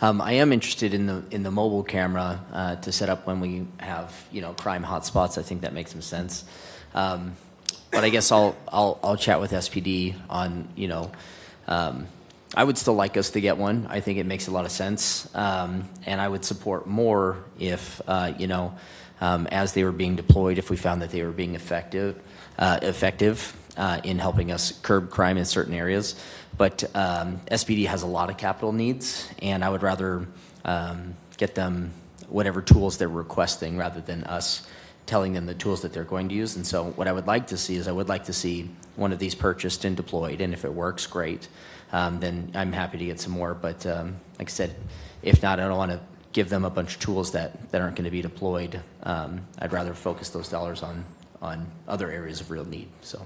I am interested in the mobile camera to set up when we have, you know, crime hotspots. I think that makes some sense. But I guess I'll chat with SPD on, you know, I would still like us to get one. I think it makes a lot of sense, and I would support more if, you know, as they were being deployed, if we found that they were being effective in helping us curb crime in certain areas. But SPD has a lot of capital needs, and I would rather get them whatever tools they're requesting rather than us telling them the tools that they're going to use. And so what I would like to see is I would like to see one of these purchased and deployed, and if it works, great. Then I'm happy to get some more. But like I said, if not, I don't want to give them a bunch of tools that aren't going to be deployed. I'd rather focus those dollars on other areas of real need. So,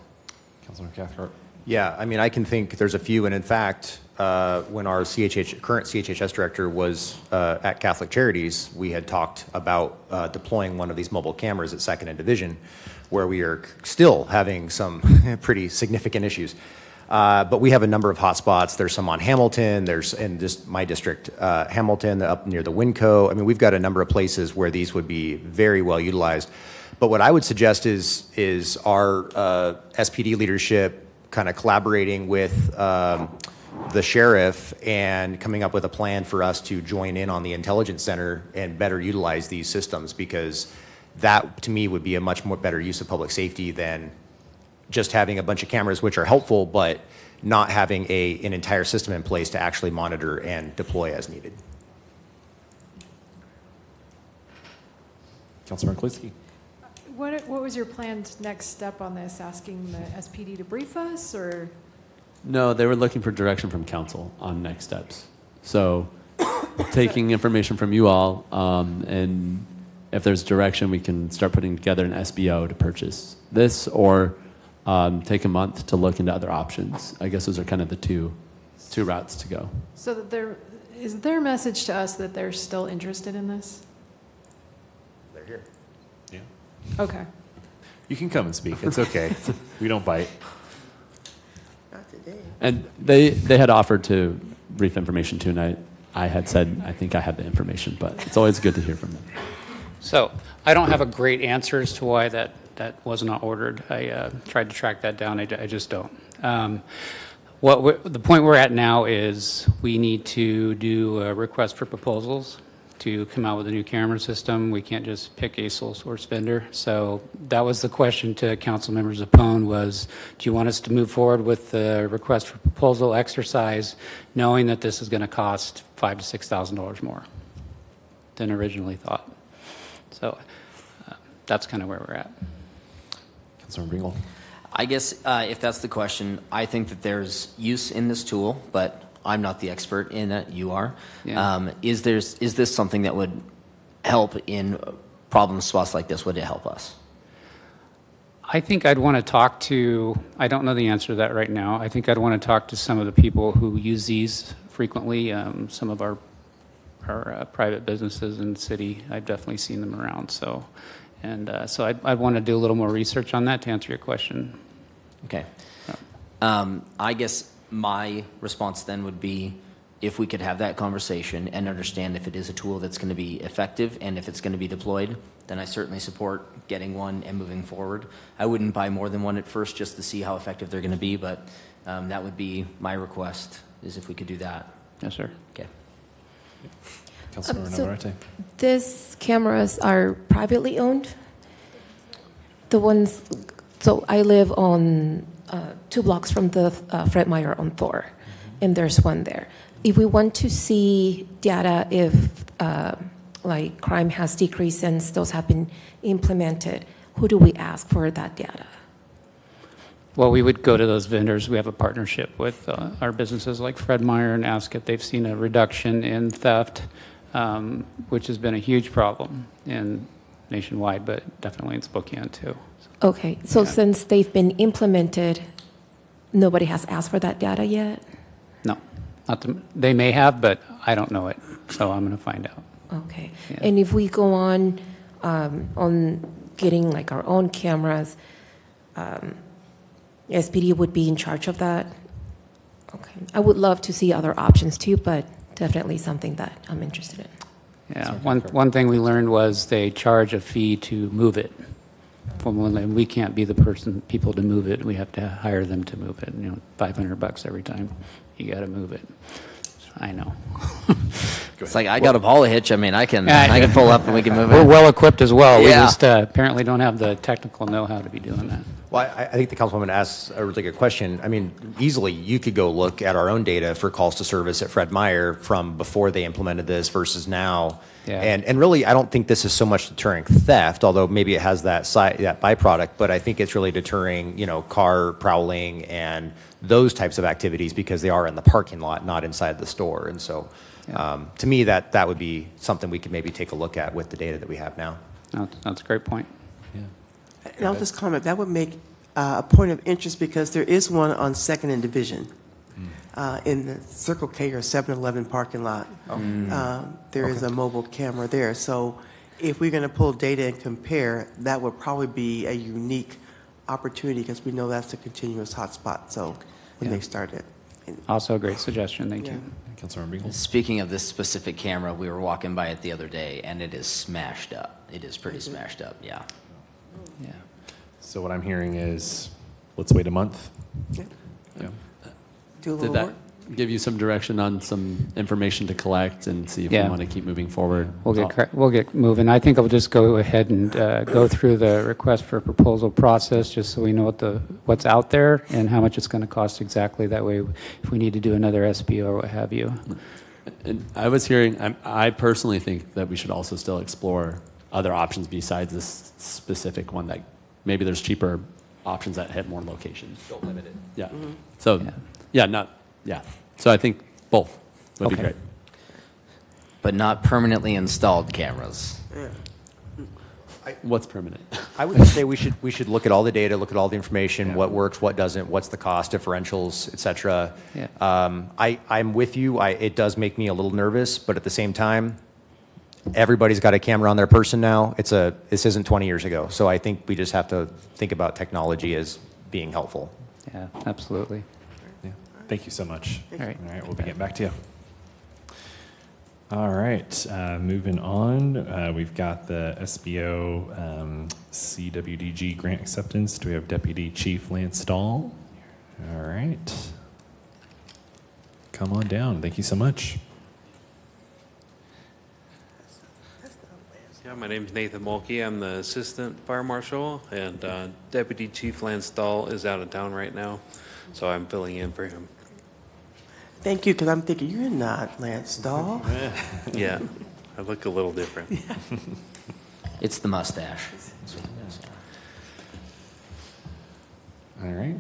Councilor Cathcart. Yeah, I mean, I can think there's a few, and in fact, when our current CHHS director was at Catholic Charities, we had talked about deploying one of these mobile cameras at 2nd and Division, where we are still having some pretty significant issues. But we have a number of hotspots. There's some on Hamilton. There's in just my district, Hamilton, up near the Winco. I mean, we've got a number of places where these would be very well utilized. But what I would suggest is our SPD leadership kind of collaborating with the sheriff and coming up with a plan for us to join in on the intelligence center and better utilize these systems, because that to me would be a much more better use of public safety than just having a bunch of cameras, which are helpful, but not having an entire system in place to actually monitor and deploy as needed. Councilor Klitzky. What was your planned next step on this? Asking the SPD to brief us, or? No, they were looking for direction from council on next steps. So taking information from you all and if there's direction, we can start putting together an SBO to purchase this, or take a month to look into other options. I guess those are kind of the two routes to go. So that is their message to us that they're still interested in this? They're here. Yeah. Okay. You can come and speak. It's okay. We don't bite. Not today. And they had offered to brief information too, and I had said I think I have the information, but it's always good to hear from them. So I don't have a great answer as to why that was not ordered. I tried to track that down. I just don't. The point we're at now is we need to do a request for proposals to come out with a new camera system. We can't just pick a sole source vendor. So that was the question to council members opposed was, do you want us to move forward with the request for proposal exercise, knowing that this is going to cost $5,000 to $6,000 more than originally thought? So that's kind of where we're at. Councilor Bringle. I guess if that's the question, I think that there's use in this tool, but I'm not the expert in it. You are. Yeah. Is this something that would help in problem spots like this? Would it help us? I think I'd want to talk to, I don't know the answer to that right now. I think I'd want to talk to some of the people who use these frequently, some of our private businesses in the city. I've definitely seen them around. So I'd want to do a little more research on that to answer your question. Okay. I guess my response then would be if we could have that conversation and understand if it is a tool that's going to be effective and if it's going to be deployed, then I certainly support getting one and moving forward. I wouldn't buy more than one at first just to see how effective they're going to be, but that would be my request, is if we could do that. Yes, sir. Okay. Councilor So Navarrete. these cameras are privately owned? The ones, so I live on 2 blocks from the Fred Meyer on Thor, and there's one there. If we want to see data if like crime has decreased since those have been implemented, who do we ask for that data? Well, we would go to those vendors. We have a partnership with our businesses like Fred Meyer and ask if they've seen a reduction in theft, which has been a huge problem nationwide, but definitely in Spokane too. Okay, so Yeah. since they've been implemented, nobody has asked for that data yet? No, they may have, but I don't know it, so I'm going to find out. Okay, Yeah. and if we go on getting like our own cameras, SPD would be in charge of that? Okay, I would love to see other options too, but definitely something that I'm interested in. Yeah, one thing we learned was they charge a fee to move it. And we can't be the people to move it. We have to hire them to move it. $500 every time you got to move it. I know. It's like I got a ball hitch. I mean, I can pull up and we can move it. We're well equipped as well. Yeah. We just apparently don't have the technical know-how to be doing that. Well, I think the councilwoman asked a really good question. I mean, easily you could go look at our own data for calls to service at Fred Meyer from before they implemented this versus now. Yeah. And really, I don't think this is so much deterring theft, although maybe it has that byproduct. But I think it's really deterring, car prowling and those types of activities because they are in the parking lot, not inside the store. And so, to me, that would be something we could maybe take a look at with the data that we have now. That's a great point. And I'll just comment, that would make a point of interest because there is one on 2nd and Division in the Circle K or 7-Eleven parking lot. There is a mobile camera there. So if we're going to pull data and compare, that would probably be a unique opportunity because we know that's a continuous hotspot. So when they started. Also a great suggestion. Thank you. Councilor Beagle. Speaking of this specific camera, we were walking by it the other day, and it is smashed up. It is pretty smashed up, yeah. Yeah. So what I'm hearing is, let's wait a month. Yeah. Yeah. Do a Did little that work. give you some direction on some information to collect and see if Yeah. we want to keep moving forward? We'll get moving. I think I'll just go ahead and go through the request for proposal process just so we know what's out there and how much it's going to cost exactly. That way, if we need to do another SBO or what have you. And I was hearing, I personally think that we should also still explore other options besides this specific one, that maybe there's cheaper options that hit more locations. Don't limit it. Yeah. So, So I think both would be great. But not permanently installed cameras. Yeah. what's permanent? I would just say we should look at all the data, look at all the information, what works, what doesn't, what's the cost differentials, et cetera. Yeah. I'm with you. It does make me a little nervous, but at the same time, everybody's got a camera on their person now. This isn't 20 years ago. So I think we just have to think about technology as being helpful. Yeah, absolutely. Yeah. Thank you so much. All right. All right, we'll be getting back to you. All right, moving on. We've got the SBO CWDG grant acceptance. Do we have Deputy Chief Lance Stahl? All right. Come on down. Thank you so much. Yeah, my name's Nathan Mulkey. I'm the Assistant Fire Marshal, and Deputy Chief Lance Stahl is out of town right now, so I'm filling in for him. Thank you, because I'm thinking, you're not Lance Stahl. Yeah, I look a little different. Yeah. It's the mustache. All right.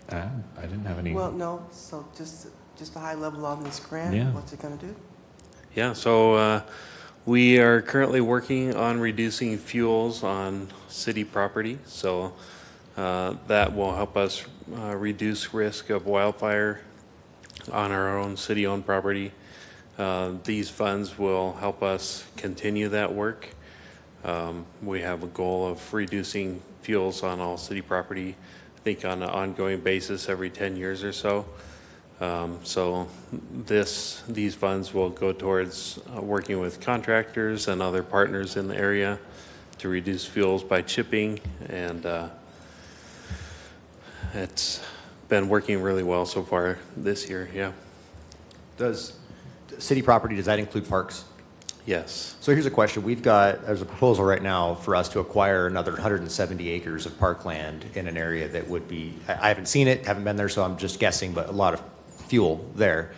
I didn't have any. Well, no, so just a high level on this grant. Yeah. What's it going to do? Yeah, so we are currently working on reducing fuels on city property, so that will help us reduce risk of wildfire on our own city-owned property. These funds will help us continue that work. We have a goal of reducing fuels on all city property, I think on an ongoing basis every 10 years or so. So these funds will go towards working with contractors and other partners in the area to reduce fuels by chipping, and it's been working really well so far this year. Yeah. Does city property, does that include parks? Yes. So here's a question. There's a proposal right now for us to acquire another 170 acres of parkland in an area that would be, I haven't seen it, haven't been there, so I'm just guessing, but a lot of fuel there.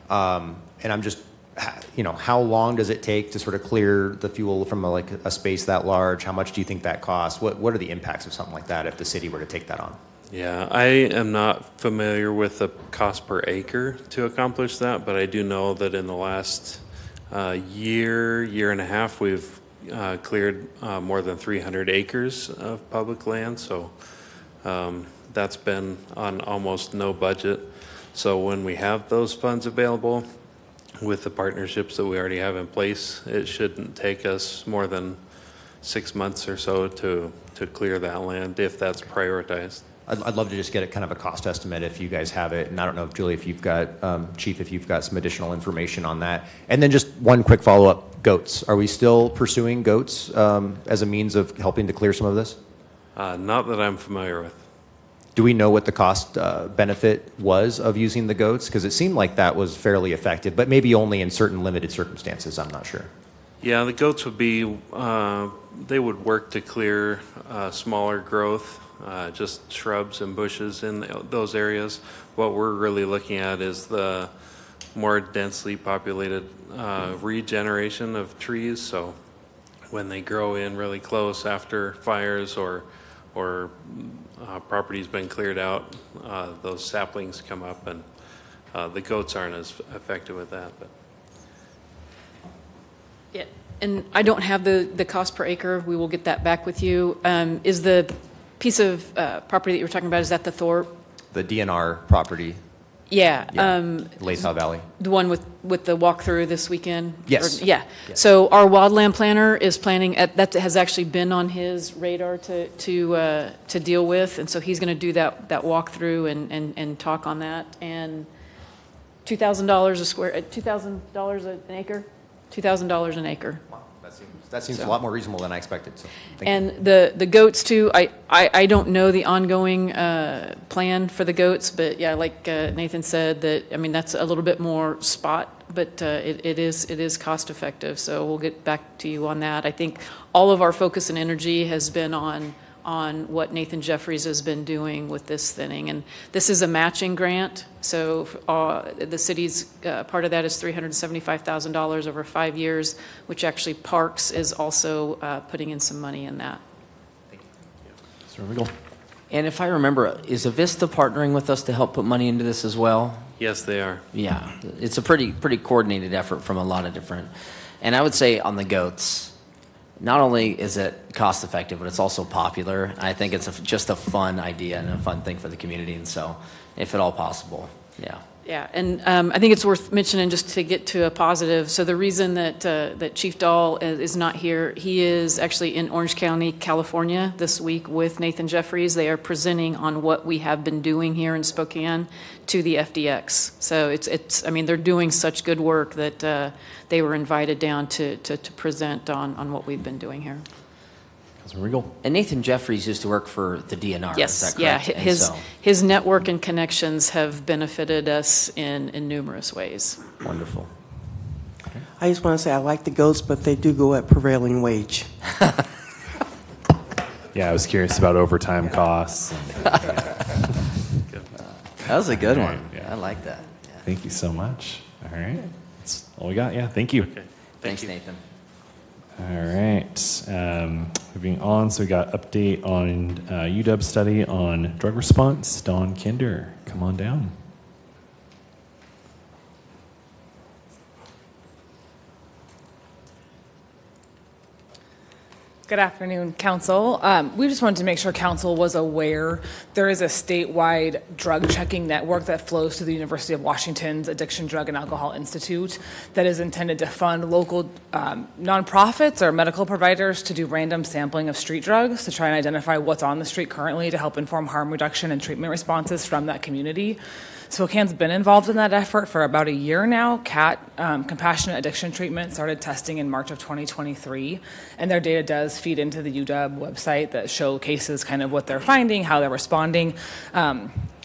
And I'm just, how long does it take to sort of clear the fuel from a space that large? How much do you think that costs? What are the impacts of something like that if the city were to take that on? Yeah, I am not familiar with the cost per acre to accomplish that, but I do know that in the last year and a half, we've cleared more than 300 acres of public land. So that's been on almost no budget. So when we have those funds available with the partnerships that we already have in place, it shouldn't take us more than 6 months or so to clear that land if that's prioritized. I'd love to just get a kind of a cost estimate if you guys have it. And I don't know, Julie, if you've got, Chief, if you've got some additional information on that. And then just one quick follow-up, goats. Are we still pursuing goats as a means of helping to clear some of this? Not that I'm familiar with. Do we know what the cost benefit was of using the goats? Because it seemed like that was fairly effective, but maybe only in certain limited circumstances. I'm not sure. Yeah, the goats would be, they would work to clear smaller growth, just shrubs and bushes in those areas. What we're really looking at is the more densely populated regeneration of trees. So when they grow in really close after fires or property's been cleared out, those saplings come up, and the goats aren't as effective with that. But. Yeah, and I don't have the cost per acre. We will get that back with you. Is the piece of property that you were talking about, is that the Thorpe? The DNR property. Yeah. Latah Valley. The one with the walkthrough this weekend? Yes. Yeah. Yes. So our wildland planner is planning, that has actually been on his radar to deal with, and so he's going to do that walkthrough and talk on that. And $2,000 a square, $2,000 an acre? $2,000 an acre. Wow, that seems a lot more reasonable than I expected. So, and the goats too. I don't know the ongoing plan for the goats, but yeah, like Nathan said, that's a little bit more spot, but it is cost effective. So we'll get back to you on that. I think all of our focus and energy has been on what Nathan Jeffries has been doing with this thinning. And this is a matching grant, so the city's part of that is $375,000 over 5 years, which actually Parks is also putting in some money in that. Thank you. So there we go. And if I remember, is Avista partnering with us to help put money into this as well? Yes, they are. Yeah, it's a pretty coordinated effort from a lot of different. And I would say on the goats, not only is it cost effective, but it's also popular. I think it's just a fun idea and a fun thing for the community. And so, if at all possible, yeah. Yeah, and I think it's worth mentioning just to get to a positive. So the reason that Chief Dahl is not here, he is actually in Orange County, California this week with Nathan Jeffries. They are presenting on what we have been doing here in Spokane to the FDX. So I mean, they're doing such good work that they were invited down to present on what we've been doing here. And Nathan Jeffries used to work for the DNR. Yes, is that correct? Yeah, his network and connections have benefited us in numerous ways. Wonderful. I just want to say I like the goats, but they do go at prevailing wage. Yeah, I was curious about overtime costs. That was a good one. Yeah. I like that. Yeah. Thank you so much. All right. That's all we got. Yeah, thank you. Okay. Thanks, Nathan. All right. Moving on, so we got update on UW study on drug response. Dawn Kinder, come on down. Good afternoon, Council. We just wanted to make sure Council was aware there is a statewide drug checking network that flows through the University of Washington's Addiction, Drug, and Alcohol Institute that is intended to fund local nonprofits or medical providers to do random sampling of street drugs to try and identify what's on the street currently to help inform harm reduction and treatment responses from that community. Spokane's been involved in that effort for about a year now. CAT, Compassionate Addiction Treatment, started testing in March of 2023, and their data does feed into the UW website that showcases kind of what they're finding, how they're responding.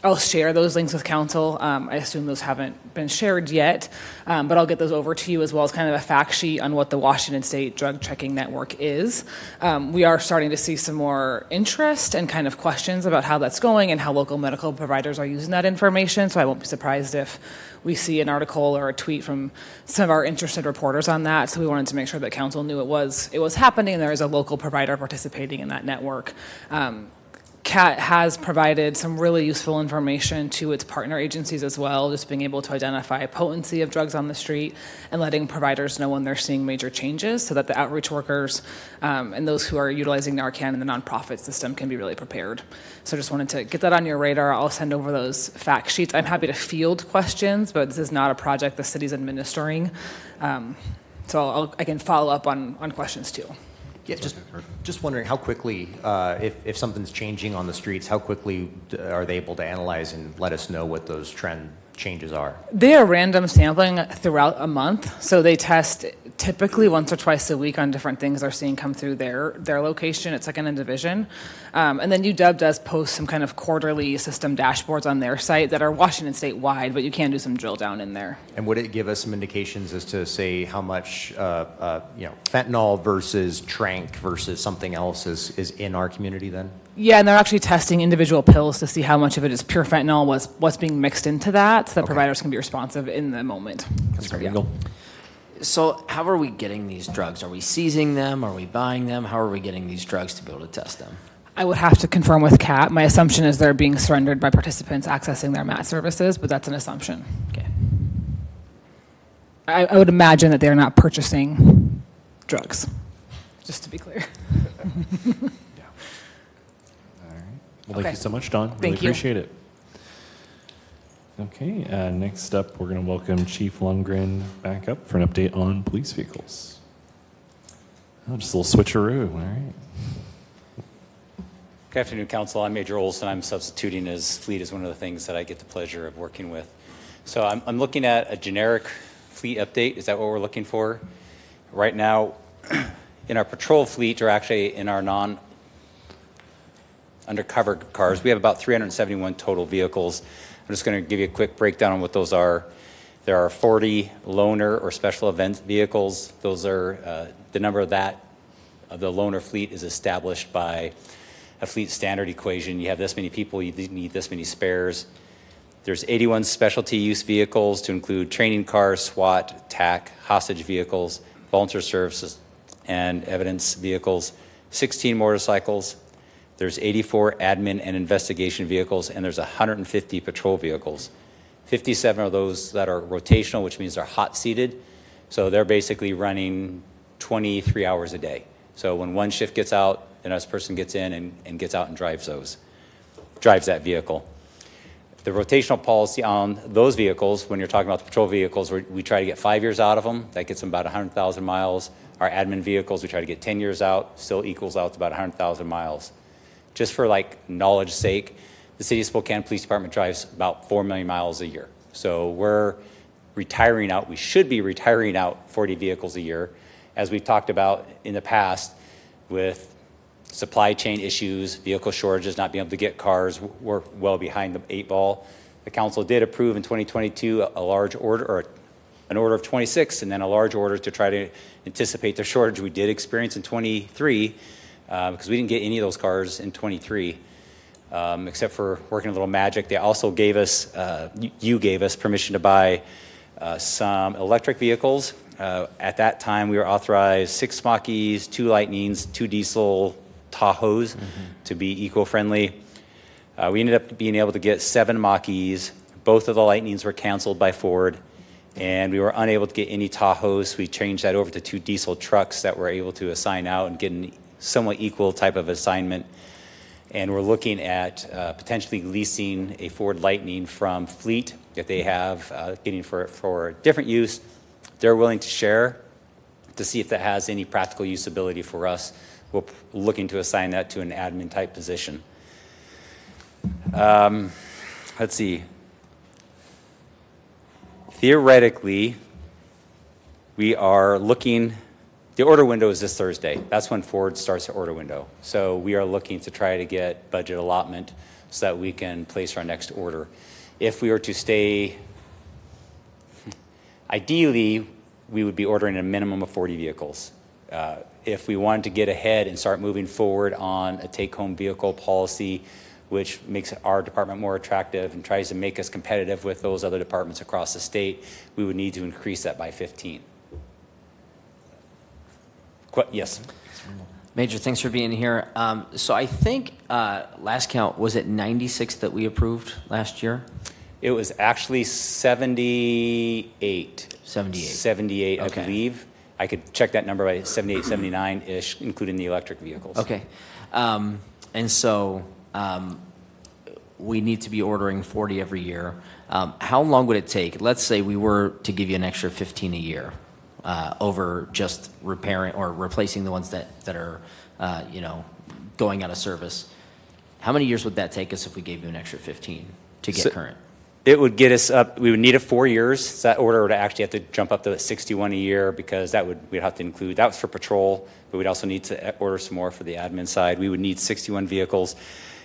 I'll share those links with Council. I assume those haven't been shared yet, but I'll get those over to you as well as kind of a fact sheet on what the Washington State Drug Checking Network is. We are starting to see some more interest and kind of questions about how that's going and how local medical providers are using that information, so I won't be surprised if we see an article or a tweet from some of our interested reporters on that. So we wanted to make sure that Council knew it was happening and there is a local provider participating in that network. CAT has provided some really useful information to its partner agencies as well, just being able to identify potency of drugs on the street and letting providers know when they're seeing major changes so that the outreach workers and those who are utilizing Narcan in the nonprofit system can be really prepared. So just wanted to get that on your radar. I'll send over those fact sheets. I'm happy to field questions, but this is not a project the city's administering. So I can follow up on questions too. Yeah, just wondering how quickly, if something's changing on the streets, how quickly are they able to analyze and let us know what those trend changes are? They are random sampling throughout a month, so they test typically once or twice a week on different things they're seeing come through their location at Second and Division. And then UW does post some kind of quarterly system dashboards on their site that are Washington State wide, but you can do some drill down in there. And would it give us some indications as to, say, how much fentanyl versus tranq versus something else is in our community then? Yeah, and they're actually testing individual pills to see how much of it is pure fentanyl, what's being mixed into that, so that providers can be responsive in the moment. So how are we getting these drugs? Are we seizing them? Are we buying them? How are we getting these drugs to be able to test them? I would have to confirm with CAT. My assumption is they're being surrendered by participants accessing their MAT services, but that's an assumption. Okay. I would imagine that they're not purchasing drugs, just to be clear. Well, thank you so much, Dawn. Really appreciate it. Okay, next up, we're going to welcome Chief Lundgren back up for an update on police vehicles. Oh, just a little switcheroo, all right. Good afternoon, Council. I'm Major Olson. I'm substituting as fleet as one of the things that I get the pleasure of working with. So I'm looking at a generic fleet update. Is that what we're looking for? Right now, in our patrol fleet, or actually in our non-undercover cars, we have about 371 total vehicles. I'm just going to give you a quick breakdown on what those are. There are 40 loaner or special event vehicles. Those are the number of the loaner fleet is established by a fleet standard equation. You have this many people, you need this many spares. There's 81 specialty use vehicles to include training cars, SWAT, TAC, hostage vehicles, volunteer services, and evidence vehicles. 16 motorcycles. There's 84 admin and investigation vehicles, and there's 150 patrol vehicles. 57 of those that are rotational, which means they're hot seated. So they're basically running 23 hours a day. So when one shift gets out, the next person gets in and gets out and drives that vehicle. The rotational policy on those vehicles, when you're talking about the patrol vehicles, we try to get 5 years out of them. That gets them about 100,000 miles. Our admin vehicles, we try to get 10 years out, still equals out to about 100,000 miles. Just for like knowledge sake, the City of Spokane Police Department drives about 4 million miles a year. So we're retiring out, we should be retiring out 40 vehicles a year. As we've talked about in the past with supply chain issues, vehicle shortages, not being able to get cars, we're well behind the 8 ball. The council did approve in 2022 a large order, or an order of 26, and then a large order to try to anticipate the shortage we did experience in 23, because we didn't get any of those cars in 23, except for working a little magic. They also gave us, you gave us permission to buy some electric vehicles. At that time, we were authorized 6 Mach-E's, 2 Lightnings, 2 diesel Tahoes to be eco-friendly. We ended up being able to get 7 Mach-E's. Both of the Lightnings were canceled by Ford, and we were unable to get any Tahoes. We changed that over to 2 diesel trucks that we're able to assign out and get a somewhat equal type of assignment. And we're looking at potentially leasing a Ford Lightning from Fleet that they have, getting for different use. They're willing to share to see if that has any practical usability for us. We're looking to assign that to an admin type position. Let's see. Theoretically, we are looking, the order window is this Thursday. That's when Ford starts the order window. So we are looking to try to get budget allotment so that we can place our next order. If we were to stay, ideally, we would be ordering a minimum of 40 vehicles. If we wanted to get ahead and start moving forward on a take-home vehicle policy, which makes our department more attractive and tries to make us competitive with those other departments across the state, we would need to increase that by 15. Yes. Major, thanks for being here. So I think last count, was it 96 that we approved last year? It was actually 78. 78, Okay. I believe. I could check that number by 78, 79-ish, including the electric vehicles. Okay. And so we need to be ordering 40 every year. How long would it take? Let's say we were to give you an extra 15 a year over just repairing or replacing the ones that are, going out of service. How many years would that take us if we gave you an extra 15 to get current? It would get us up, we would need it 4 years. So that order would actually have to jump up to 61 a year because we'd have to include, that was for patrol, but we'd also need to order some more for the admin side. We would need 61 vehicles.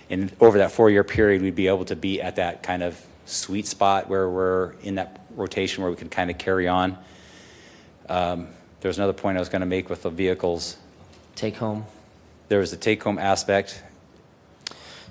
And over that 4-year period, we'd be able to be at that kind of sweet spot where we're in that rotation where we can kind of carry on. There's another point I was going to make with the vehicles. Take home? There was the take home aspect.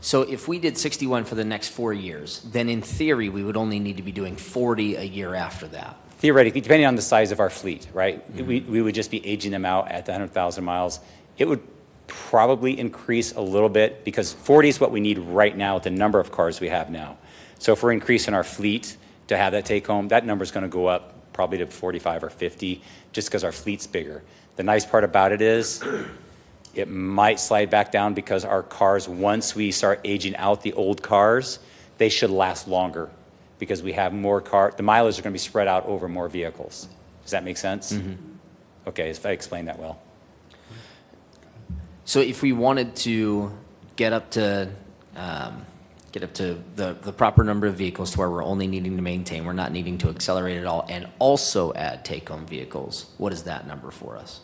So if we did 61 for the next 4 years, then in theory, we would only need to be doing 40 a year after that. Theoretically, depending on the size of our fleet, right? We would just be aging them out at the 100,000 miles. It would probably increase a little bit because 40 is what we need right now with the number of cars we have now. So if we're increasing our fleet to have that take home, that number is going to go up probably to 45 or 50 just because our fleet's bigger. The nice part about it is it might slide back down because our cars, once we start aging out the old cars, they should last longer because we have more the mileage are going to be spread out over more vehicles. Does that make sense? Mm-hmm. Okay, if I explained that well. So if we wanted to get up to the proper number of vehicles to where we're only needing to maintain, we're not needing to accelerate at all, and also add take-home vehicles, what is that number for us?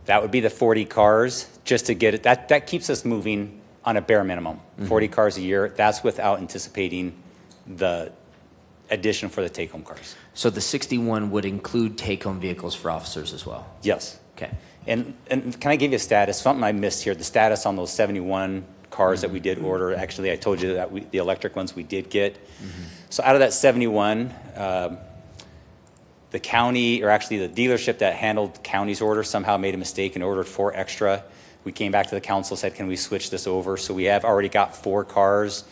That would be the 40 cars just to get it. That keeps us moving on a bare minimum. 40 cars a year. That's without anticipating the addition for the take-home cars. So the 61 would include take-home vehicles for officers as well? Yes. Okay. And can I give you a status? Something I missed here. The status on those 71 cars that we did order. Actually, I told you that the electric ones we did get. So out of that 71, the county, or actually the dealership that handled the county's order somehow made a mistake and ordered 4 extra. We came back to the council, said, can we switch this over? So we have already got 4 cars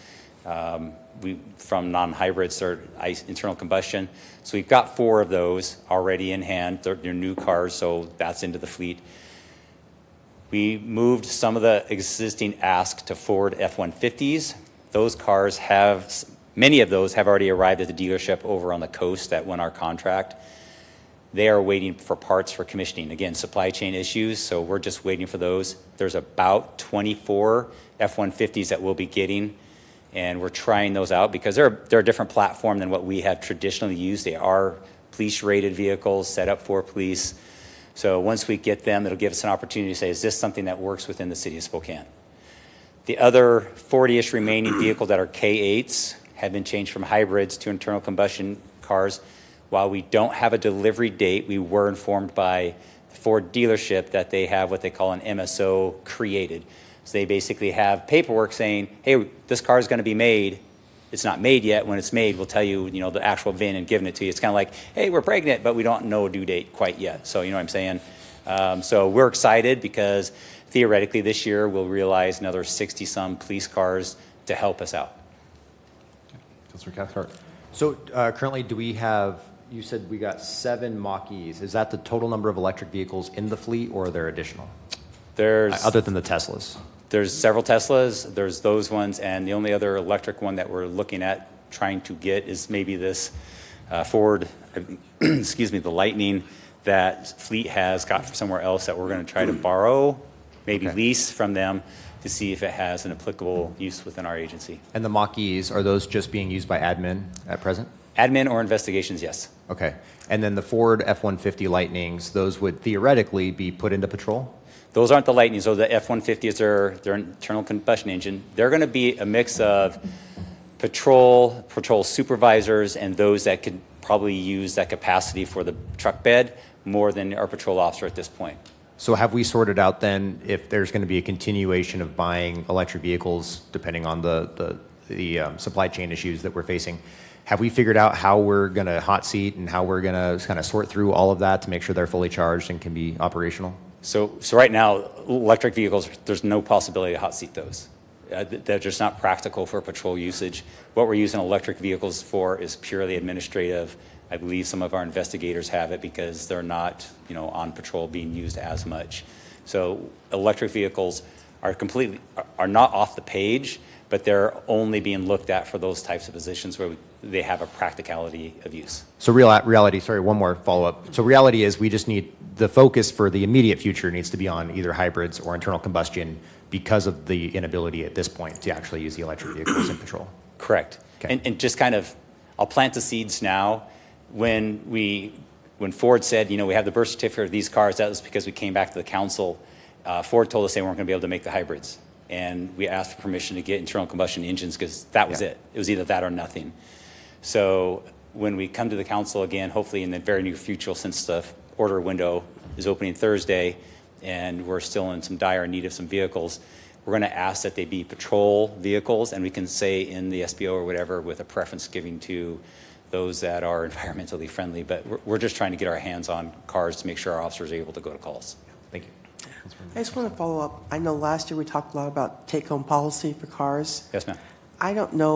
from non-hybrids or internal combustion. So we've got 4 of those already in hand. They're new cars, so that's into the fleet. We moved some of the existing ask to Ford F-150s. Those cars have, many of those have already arrived at the dealership over on the coast that won our contract. They are waiting for parts for commissioning. Again, supply chain issues, so we're just waiting for those. There's about 24 F-150s that we'll be getting, and we're trying those out because they're a different platform than what we have traditionally used. They are police-rated vehicles set up for police. So once we get them, it'll give us an opportunity to say, is this something that works within the city of Spokane? The other 40-ish remaining vehicles that are K8s have been changed from hybrids to internal combustion cars. While we don't have a delivery date, we were informed by the Ford dealership that they have what they call an MSO created. So they basically have paperwork saying, hey, this car is going to be made. It's not made yet. When it's made, we'll tell you, the actual VIN and giving it to you. It's kind of like, hey, we're pregnant, but we don't know a due date quite yet. So you know what I'm saying? So we're excited because theoretically this year we'll realize another 60-some police cars to help us out. Councilor Cathcart. So currently, do we have, you said we got 7 Mach-E's. Is that the total number of electric vehicles in the fleet, or are there additional? There's other than the Teslas. There's several Teslas. There's those ones, and the only other electric one that we're looking at trying to get is maybe this Ford, excuse me, the Lightning that Fleet has got from somewhere else that we're going to try to borrow, maybe lease from them to see if it has an applicable use within our agency. And the Mach-E's, are those just being used by admin at present? Admin or investigations, yes. Okay. And then the Ford F-150 Lightnings, those would theoretically be put into patrol? Those aren't the Lightnings. So the F-150 is their internal combustion engine. They're going to be a mix of patrol supervisors, and those that could probably use that capacity for the truck bed more than our patrol officer at this point. So have we sorted out then if there's going to be a continuation of buying electric vehicles depending on the supply chain issues that we're facing? Have we figured out how we're going to hot seat and how we're going to kind of sort through all of that to make sure they're fully charged and can be operational? So right now, electric vehicles, there's no possibility to hot seat those. They're just not practical for patrol usage. What we're using electric vehicles for is purely administrative. I believe some of our investigators have it because they're not, on patrol being used as much. So electric vehicles are not off the page, but they're only being looked at for those types of positions where they have a practicality of use. So reality, sorry, one more follow-up. So reality is we just need, the focus for the immediate future needs to be on either hybrids or internal combustion because of the inability at this point to actually use the electric vehicles in patrol. Correct. Okay. And just kind of, I'll plant the seeds now. When Ford said, we have the birth certificate of these cars, that was because we came back to the council. Ford told us they weren't going to be able to make the hybrids. And we asked for permission to get internal combustion engines because that was it. It was either that or nothing. So when we come to the council again, hopefully in the very near future, since the order window is opening Thursday and we're still in some dire need of some vehicles, we're going to ask that they be patrol vehicles, and we can say in the SBO or whatever with a preference giving to those that are environmentally friendly. But we're just trying to get our hands on cars to make sure our officers are able to go to calls. Thank you. I just want to follow up. I know last year we talked a lot about take-home policy for cars. Yes, ma'am. I don't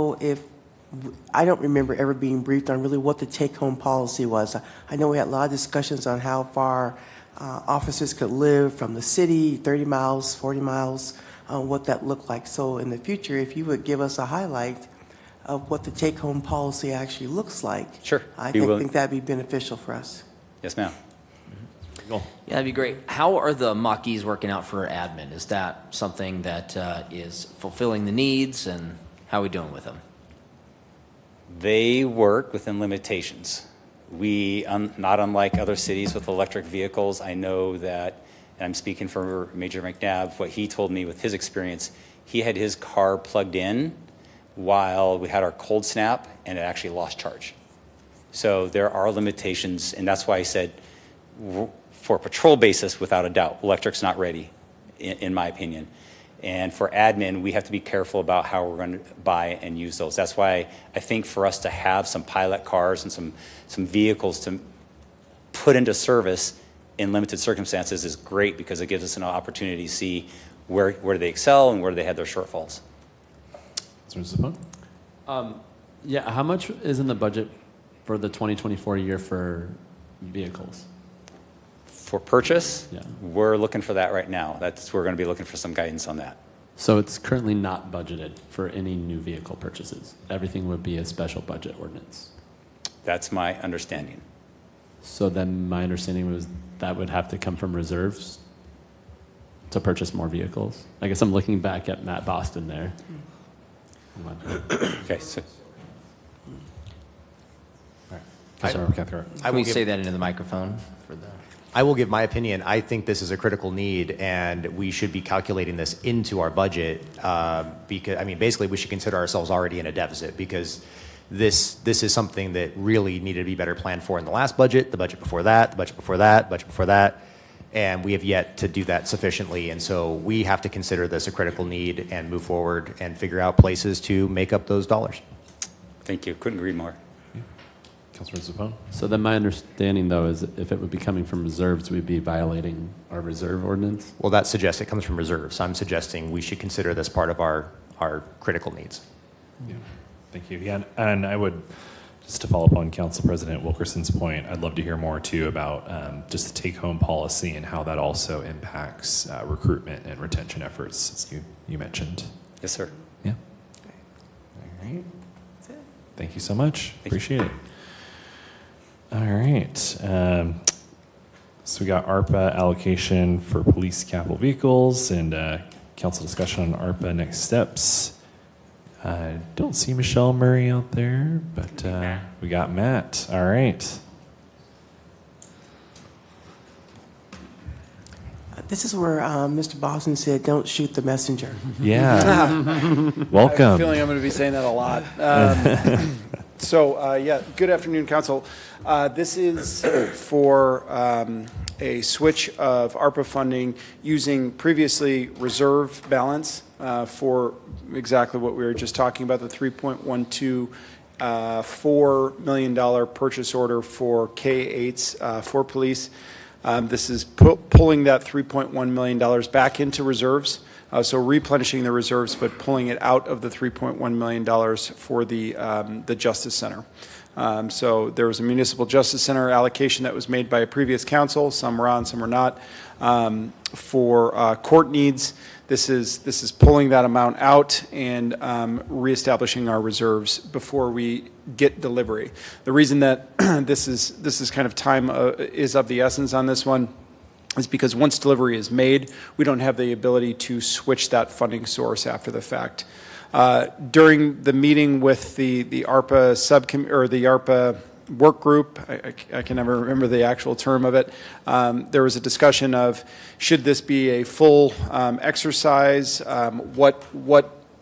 remember ever being briefed on really what the take-home policy was. I know we had a lot of discussions on how far officers could live from the city, 30 miles, 40 miles, what that looked like. So in the future, if you would give us a highlight of what the take-home policy actually looks like, sure. I think that'd be beneficial for us. Yes, ma'am. Yeah, that'd be great. How are the Mach-E's working out for admin? Is that something that is fulfilling the needs, and how are we doing with them? They work within limitations. We, not unlike other cities with electric vehicles, I know that, and I'm speaking for Major McNabb, what he told me with his experience, he had his car plugged in while we had our cold snap, and it actually lost charge. So there are limitations, and that's why I said, for a patrol basis, without a doubt, electric's not ready, in my opinion. And for admin, we have to be careful about how we're going to buy and use those. That's why I think for us to have some pilot cars and some vehicles to put into service in limited circumstances is great, because it gives us an opportunity to see where do they excel and where do they have their shortfalls. Yeah, how much is in the budget for the 2024 year for vehicles? For purchase, we're looking for that right now. We're going to be looking for some guidance on that. So it's currently not budgeted for any new vehicle purchases. Everything would be a special budget ordinance. That's my understanding. So then my understanding was that would have to come from reserves to purchase more vehicles. I guess I'm looking back at Matt Boston there. Okay. So. Can we say that into the microphone for the? I will give my opinion. I think this is a critical need, and we should be calculating this into our budget because, I mean, basically we should consider ourselves already in a deficit because this is something that really needed to be better planned for in the last budget, the budget before that, the budget before that, budget before that, and we have yet to do that sufficiently. And so we have to consider this a critical need and move forward and figure out places to make up those dollars. Thank you. Couldn't agree more. Councilor Zappone? So then my understanding, though, is if it would be coming from reserves, we'd be violating our reserve ordinance? Well, that suggests it comes from reserves. I'm suggesting we should consider this part of our critical needs. Yeah. Thank you. Yeah, and I would, just to follow up on Council President Wilkerson's point, I'd love to hear more, too, about just the take-home policy and how that also impacts recruitment and retention efforts, as you mentioned. Yes, sir. Yeah. All right. That's it. Thank you so much. Appreciate it. All right. So we got ARPA allocation for police capital vehicles and council discussion on ARPA next steps. I don't see Michelle Murray out there, but we got Matt. All right. This is where Mr. Boston said, "Don't shoot the messenger." Yeah. Welcome. I have a feeling I'm going to be saying that a lot. Good afternoon, Council. This is for a switch of ARPA funding using previously reserve balance for exactly what we were just talking about, the $3.124 million purchase order for K-8s for police. This is pulling that $3.1 million back into reserves. So replenishing the reserves, but pulling it out of the $3.1 million for the Justice Center. So there was a Municipal Justice Center allocation that was made by a previous council. Some were on, some were not. For court needs, this is pulling that amount out and reestablishing our reserves before we get delivery. The reason that this is kind of time is of the essence on this one is because once delivery is made, we don't have the ability to switch that funding source after the fact. During the meeting with the ARPA subcommittee or the ARPA work group, I can never remember the actual term of it, there was a discussion of should this be a full exercise, what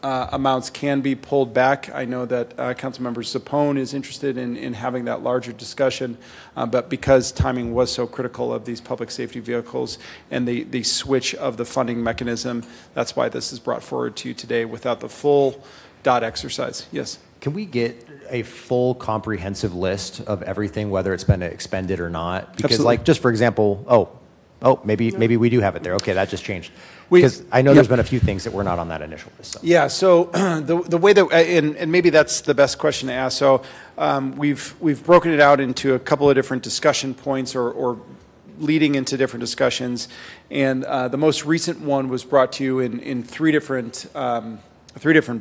amounts can be pulled back. I know that Councilmember Zappone is interested in having that larger discussion, but because timing was so critical of these public safety vehicles and the switch of the funding mechanism, that's why this is brought forward to you today without the full dot exercise. Yes? Can we get a full comprehensive list of everything, whether it's been expended or not? Because Absolutely. like, just for example, maybe we do have it there. Okay, that just changed. Because I know there's been a few things that were not on that initial list. So. Yeah, so the way that, and maybe that's the best question to ask. So we've broken it out into a couple of different discussion points or leading into different discussions. And the most recent one was brought to you in three different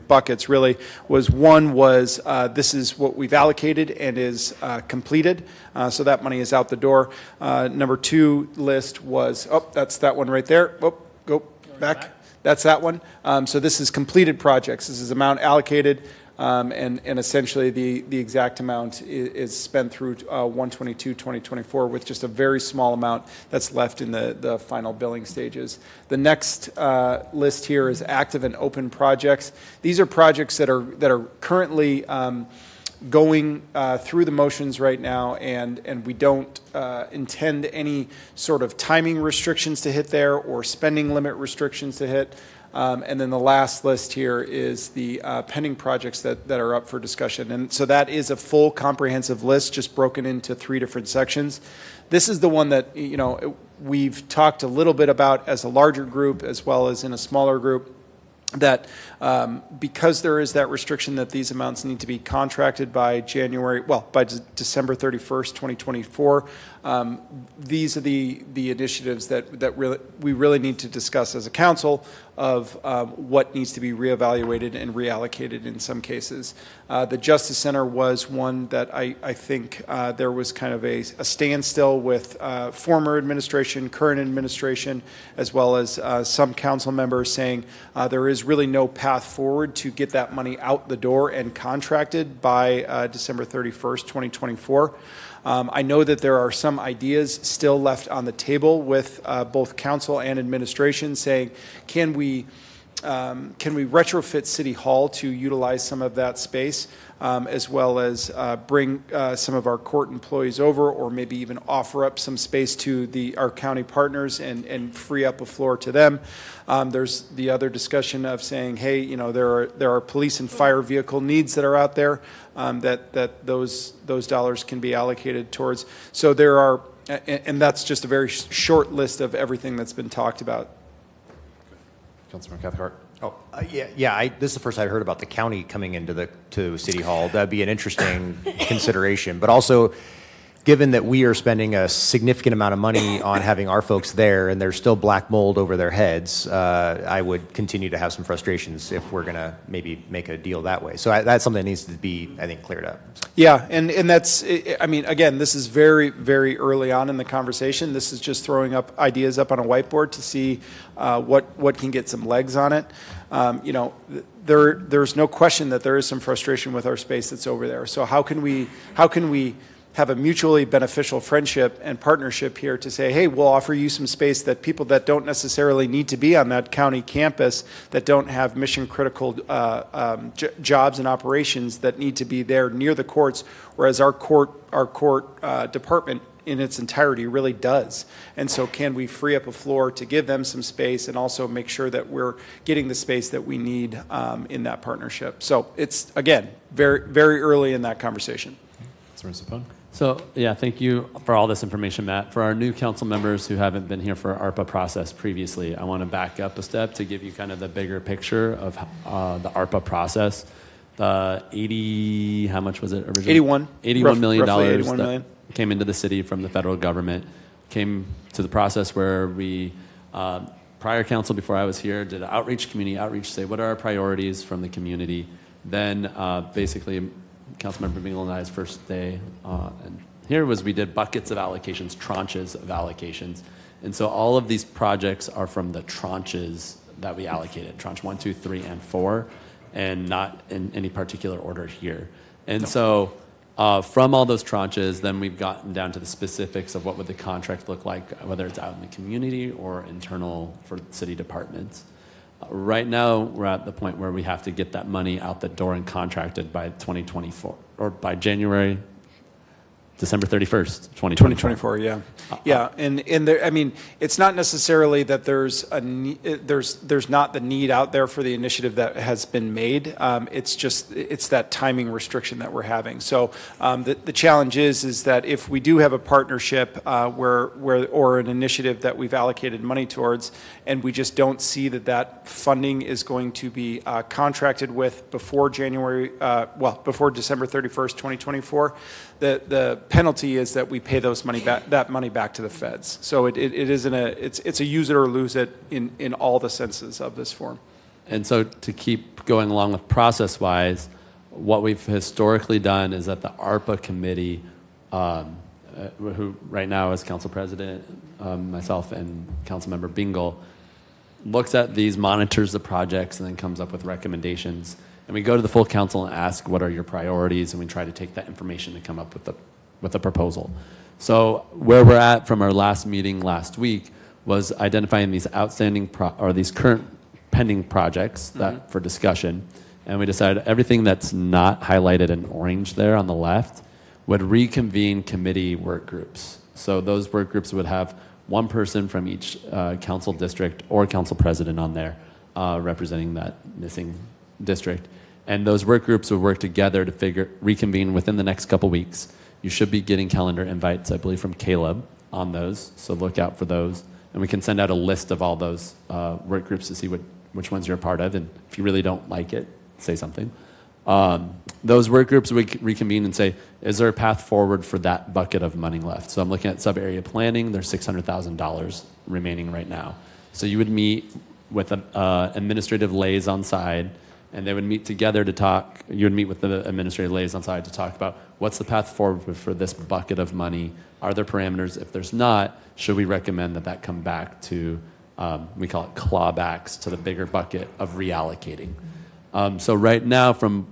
buckets, really. One was this is what we've allocated and is completed, so that money is out the door. Number two list was, that's that one right there. Go back. That's that one. So this is completed projects. This is amount allocated, and essentially the exact amount is spent through 1/22/2024 with just a very small amount that's left in the final billing stages. The next list here is active and open projects. These are projects that are currently going through the motions right now, and we don't intend any sort of timing restrictions to hit there or spending limit restrictions to hit. And then the last list here is the pending projects that are up for discussion. And so that is a full comprehensive list just broken into three different sections. This is the one that, we've talked a little bit about as a larger group as well as in a smaller group, that because there is that restriction that these amounts need to be contracted by December 31st, 2024, These are the initiatives that we really need to discuss as a council of what needs to be reevaluated and reallocated in some cases. The Justice Center was one that I think there was kind of a standstill with former administration, current administration, as well as some council members saying there is really no path forward to get that money out the door and contracted by December 31st, 2024. I know that there are some ideas still left on the table with both council and administration saying, can we retrofit City Hall to utilize some of that space, as well as bring some of our court employees over, or maybe even offer up some space to our county partners and free up a floor to them. There's the other discussion of saying, hey, you know, there are police and fire vehicle needs that are out there that those dollars can be allocated towards. So there are, and that's just a very short list of everything that's been talked about. Councilman Cathcart. Oh, yeah. This is the first I heard about the county coming into to City Hall. That'd be an interesting consideration. But also, given that we are spending a significant amount of money on having our folks there, and there's still black mold over their heads, I would continue to have some frustrations if we're going to maybe make a deal that way. So that's something that needs to be, I think, cleared up. Yeah, and that's, I mean, again, this is very, very early on in the conversation. This is just throwing up ideas up on a whiteboard to see what can get some legs on it. You know, there's no question that there is some frustration with our space that's over there. So how can we have a mutually beneficial friendship and partnership here to say, hey, we'll offer you some space that people that don't necessarily need to be on that county campus, that don't have mission critical jobs and operations that need to be there near the courts, whereas our court department in its entirety really does. And so can we free up a floor to give them some space and also make sure that we're getting the space that we need in that partnership? So it's, again, very, very early in that conversation. So, yeah, thank you for all this information, Matt. For our new council members who haven't been here for ARPA process previously, I want to back up a step to give you kind of the bigger picture of the ARPA process. The 80, how much was it originally? $81 million that came into the city from the federal government, came to the process where we, prior council before I was here, did an community outreach, say what are our priorities from the community. Then basically, Councilmember Bingle and I's first day and here was we did buckets of allocations, tranches of allocations. And so all of these projects are from the tranches that we allocated, tranche 1, 2, 3, and 4, and not in any particular order here. And so from all those tranches, then we've gotten down to the specifics of what would the contract look like, whether it's out in the community or internal for city departments. Right now, we're at the point where we have to get that money out the door and contracted by 2024, or by December 31st, 2024. Yeah. Yeah, and there, I mean, it's not necessarily that there's not the need out there for the initiative that has been made. It's that timing restriction that we're having. So the challenge is that if we do have a partnership or an initiative that we've allocated money towards, and we just don't see that funding is going to be contracted with before before December 31st, 2024, the penalty is that we pay that money back to the feds. So it's a use it or lose it in all the senses of this form. And so to keep going along with process-wise, what we've historically done is that the ARPA committee, who right now is council president, myself and Councilmember Bingle, looks at these, monitors the projects, and then comes up with recommendations. And we go to the full council and ask, what are your priorities? And we try to take that information to come up with a proposal. So where we're at from our last meeting last week was identifying these outstanding these current pending projects that for discussion. And we decided everything that's not highlighted in orange there on the left would reconvene committee work groups. So those work groups would have one person from each council district or council president on there representing that missing district. And those work groups would work together to reconvene within the next couple weeks. You should be getting calendar invites, I believe, from Caleb on those, so look out for those. And we can send out a list of all those work groups to see which ones you're a part of, and if you really don't like it, say something. those work groups would reconvene and say, is there a path forward for that bucket of money left? So I'm looking at sub-area planning. There's $600,000 remaining right now. So you would meet with an administrative liaison side, and they would meet together to talk. You would meet with the administrative liaison side to talk about what's the path forward for this bucket of money. Are there parameters? If there's not, should we recommend that come back to, we call it clawbacks, to the bigger bucket of reallocating? So right now, from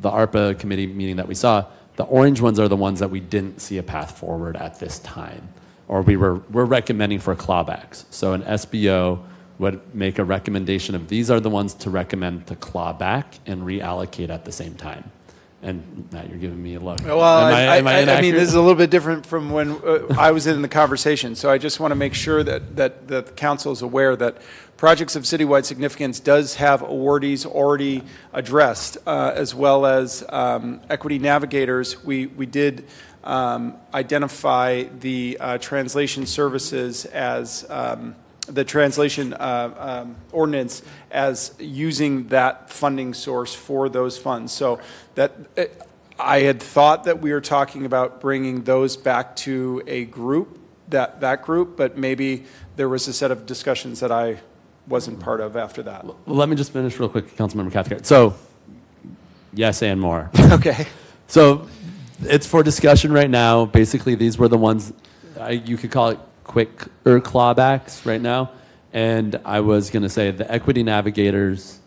the ARPA committee meeting that we saw, the orange ones are the ones that we didn't see a path forward at this time, or we're recommending for clawbacks. So an SBO would make a recommendation of these are the ones to recommend to claw back and reallocate at the same time. And Matt, you're giving me a look. Well, I mean, this is a little bit different from when I was in the conversation. So I just want to make sure that the council is aware that projects of citywide significance does have awardees already addressed, as well as equity navigators. We did identify the translation services as the translation ordinance as using that funding source for those funds. So that I had thought that we were talking about bringing those back to a group, that group, but maybe there was a set of discussions that I wasn't part of after that. Well, let me just finish real quick, Councilmember Cathcart. So, yes and more. Okay. So it's for discussion right now. Basically, these were the ones, you could call it quicker clawbacks right now. And I was going to say the equity navigators,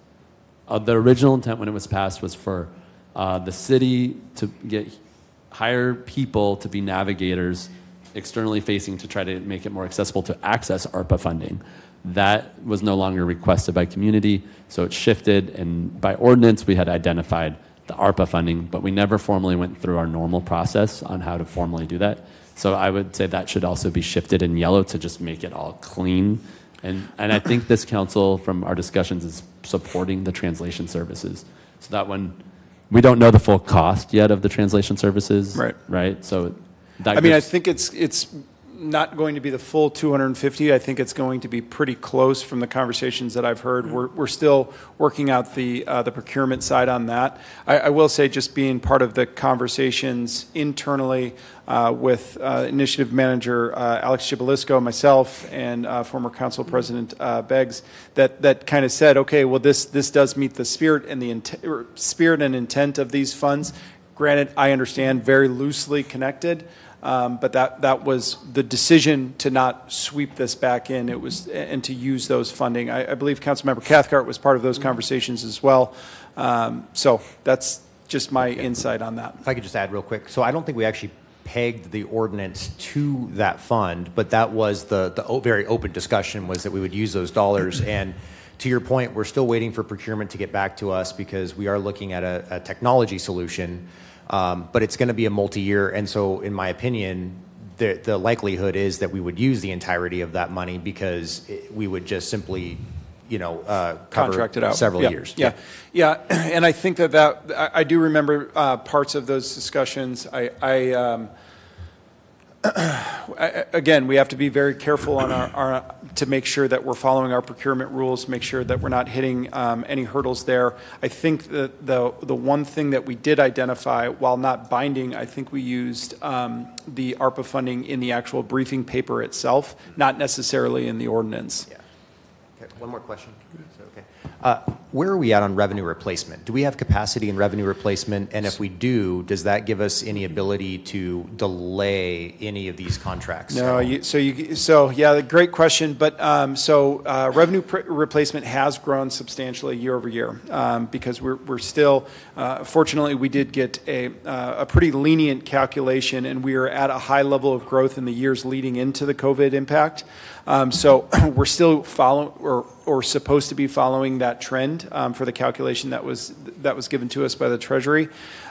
the original intent when it was passed was for the city to hire people to be navigators externally facing to try to make it more accessible to access ARPA funding. That was no longer requested by community, so it shifted, and by ordinance we had identified the ARPA funding, but we never formally went through our normal process on how to formally do that. So I would say that should also be shifted in yellow to just make it all clean. And I think this council, from our discussions, is supporting the translation services. So that when we don't know the full cost yet of the translation services, right? So that I mean, I think it's not going to be the full 250. I think it's going to be pretty close from the conversations that I've heard. We're still working out the procurement side on that. I will say, just being part of the conversations internally with Initiative Manager Alex Chibalisco, myself, and former Council President Beggs, that kind of said, okay, well, this does meet the spirit and the spirit and intent of these funds. Granted, I understand, very loosely connected. But that was the decision to not sweep this back in. It was, and to use those funding. I believe Councilmember Cathcart was part of those conversations as well. So that's just my insight on that. If I could just add real quick. So I don't think we actually pegged the ordinance to that fund, but that was the very open discussion, was that we would use those dollars. And to your point, we're still waiting for procurement to get back to us because we are looking at a technology solution. But it's going to be a multi-year, and so in my opinion, the likelihood is that we would use the entirety of that money because we would just simply, cover contract it out several years. Yeah. And I think that I do remember parts of those discussions. Again, we have to be very careful on our to make sure that we're following our procurement rules, make sure that we're not hitting any hurdles there. I think that the one thing that we did identify, while not binding, I think we used the ARPA funding in the actual briefing paper itself, not necessarily in the ordinance. Yeah. Okay. One more question. Okay. Where are we at on revenue replacement? Do we have capacity in revenue replacement? And if we do, does that give us any ability to delay any of these contracts? No. Yeah, great question. But revenue replacement has grown substantially year over year because we're still, fortunately, we did get a pretty lenient calculation, and we are at a high level of growth in the years leading into the COVID impact. So we're still following or supposed to be following that trend for the calculation that was given to us by the Treasury.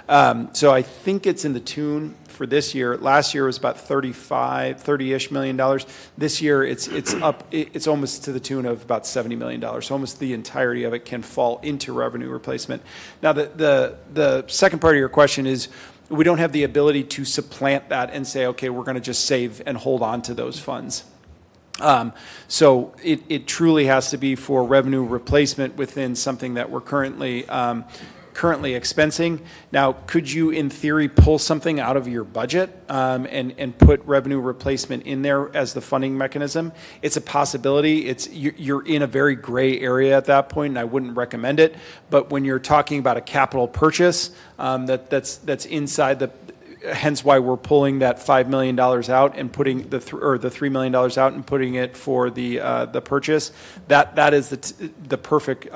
So I think it's in the tune for this year. Last year was about $30-ish million. This year it's up. It's almost to the tune of about $70 million. So almost the entirety of it can fall into revenue replacement. Now the second part of your question is, we don't have the ability to supplant that and say, okay, we're going to just save and hold on to those funds. So it truly has to be for revenue replacement within something that we're currently currently expensing. Now, could you, in theory, pull something out of your budget and put revenue replacement in there as the funding mechanism? It's a possibility. You're in a very gray area at that point, and I wouldn't recommend it. But when you're talking about a capital purchase that's inside the, hence why we're pulling that $5 million out and putting the $3 million out and putting it for the purchase. That is the perfect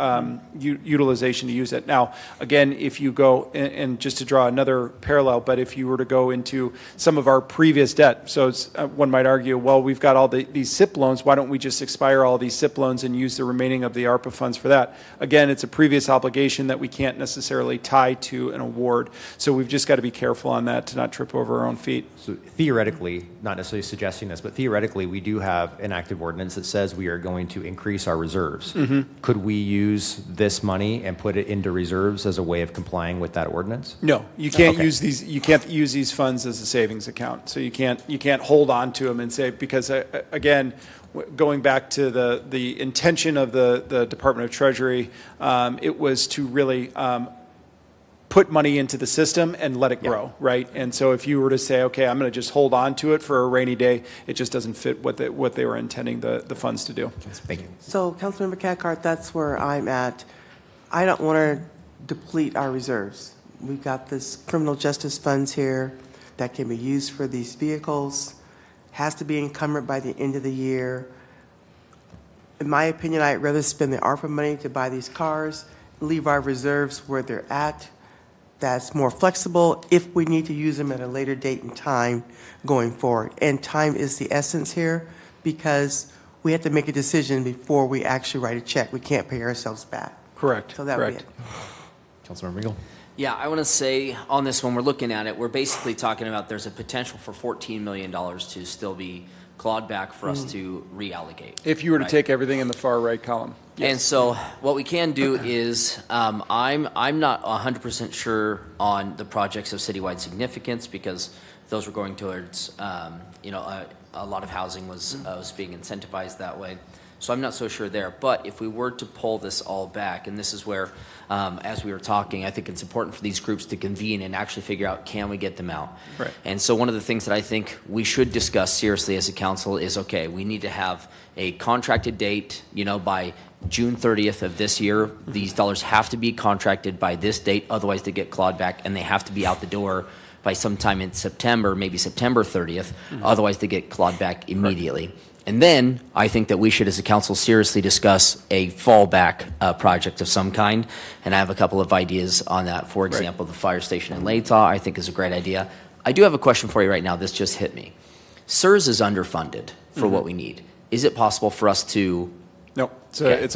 utilization to use it. Now, again, if you go and just to draw another parallel, but if you were to go into some of our previous debt, so one might argue, well, we've got all these SIP loans. Why don't we just expire all these SIP loans and use the remaining of the ARPA funds for that? Again, it's a previous obligation that we can't necessarily tie to an award. So we've just got to be careful on that to not trip over our own feet. So theoretically, not necessarily suggesting this, but theoretically, we do have an active ordinance that says we are going to increase our reserves. Mm-hmm. Could we use this money and put it into reserves as a way of complying with that ordinance? No, you can't use these. You can't use these funds as a savings account. So you can't hold on to them and say, because again, going back to the intention of the Department of Treasury, it was to really put money into the system and let it grow, right? And so if you were to say, okay, I'm going to just hold on to it for a rainy day, it just doesn't fit what they were intending the funds to do. Thank you. So, Councilmember Cathcart, that's where I'm at. I don't want to deplete our reserves. We've got this criminal justice funds here that can be used for these vehicles, has to be encumbered by the end of the year. In my opinion, I'd rather spend the ARPA money to buy these cars, leave our reserves where they're at. That's more flexible if we need to use them at a later date and time going forward. And time is the essence here, because we have to make a decision before we actually write a check. We can't pay ourselves back. Correct. So that would be it. Councilmember Regal. Yeah, I want to say on this one, we're looking at it, we're basically talking about there's a potential for $14 million to still be clawed back for us to reallocate. If you were to take everything in the far right column. Yes. And so what we can do is I'm not 100% sure on the projects of citywide significance, because those were going towards, a lot of housing was being incentivized that way. So I'm not so sure there. But if we were to pull this all back, and this is where, as we were talking, I think it's important for these groups to convene and actually figure out, can we get them out? Right. And so one of the things that I think we should discuss seriously as a council is, okay, we need to have a contracted date, by June 30th of this year. These dollars have to be contracted by this date, otherwise they get clawed back, and they have to be out the door by sometime in September, maybe September 30th, otherwise they get clawed back immediately. Correct. And then I think that we should, as a council, seriously discuss a fallback project of some kind. And I have a couple of ideas on that. For example, the fire station in Latah, I think, is a great idea. I do have a question for you right now. This just hit me. CSRS is underfunded for what we need. Is it possible for us to? No, it's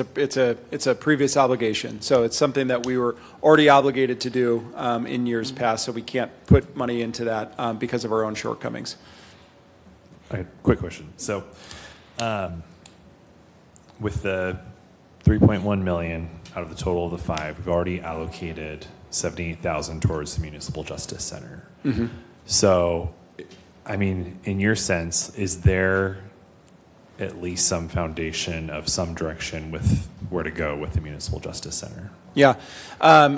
a previous obligation. So it's something that we were already obligated to do in years past. So we can't put money into that because of our own shortcomings. Okay, quick question. So, with the 3.1 million out of the total of the 5, we've already allocated 78,000 towards the Municipal Justice Center. Mm-hmm. So, I mean, in your sense, is there at least some foundation of some direction with where to go with the Municipal Justice Center? Yeah.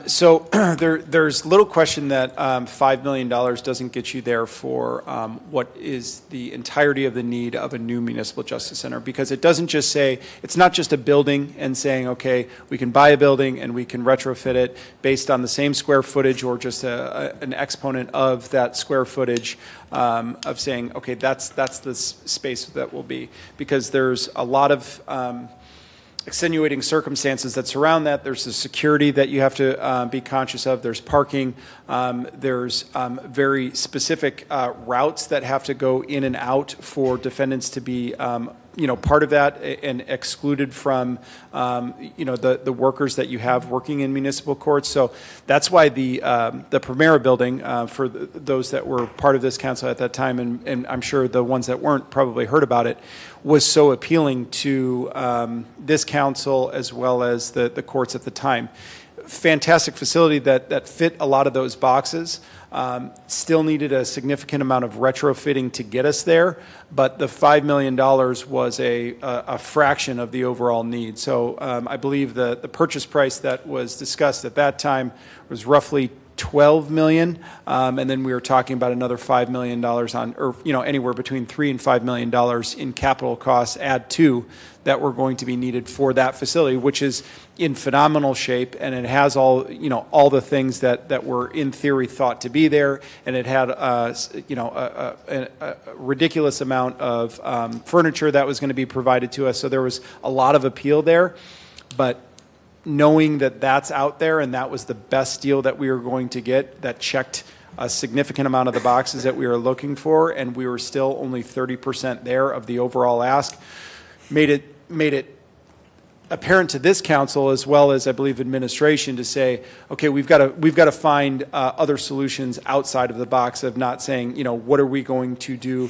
So there's little question that $5 million doesn't get you there for what is the entirety of the need of a new municipal justice center, because it doesn't just say, it's not just a building and saying, okay, we can buy a building and we can retrofit it based on the same square footage or just an exponent of that square footage of saying, okay, that's the space that will be, because there's a lot of extenuating circumstances that surround that. There's the security that you have to be conscious of. There's parking. There's very specific routes that have to go in and out for defendants to be part of that and excluded from the workers that you have working in municipal courts. So that's why the Primera building, for those that were part of this council at that time, and I'm sure the ones that weren't probably heard about it, was so appealing to this council as well as the courts at the time. fantastic facility that fit a lot of those boxes. Still needed a significant amount of retrofitting to get us there, but the $5 million was a fraction of the overall need. So I believe the purchase price that was discussed at that time was roughly $12 million, and then we were talking about another $5 million on, or anywhere between $3 and $5 million in capital costs add to that were going to be needed for that facility, which is in phenomenal shape, and it has all the things that were in theory thought to be there, and it had a ridiculous amount of furniture that was going to be provided to us. So there was a lot of appeal there, but knowing that that's out there and that was the best deal that we were going to get, that checked a significant amount of the boxes that we were looking for, and we were still only 30% there of the overall ask, made it apparent to this council, as well as I believe administration, to say, okay, we've got to find other solutions outside of the box of not saying, what are we going to do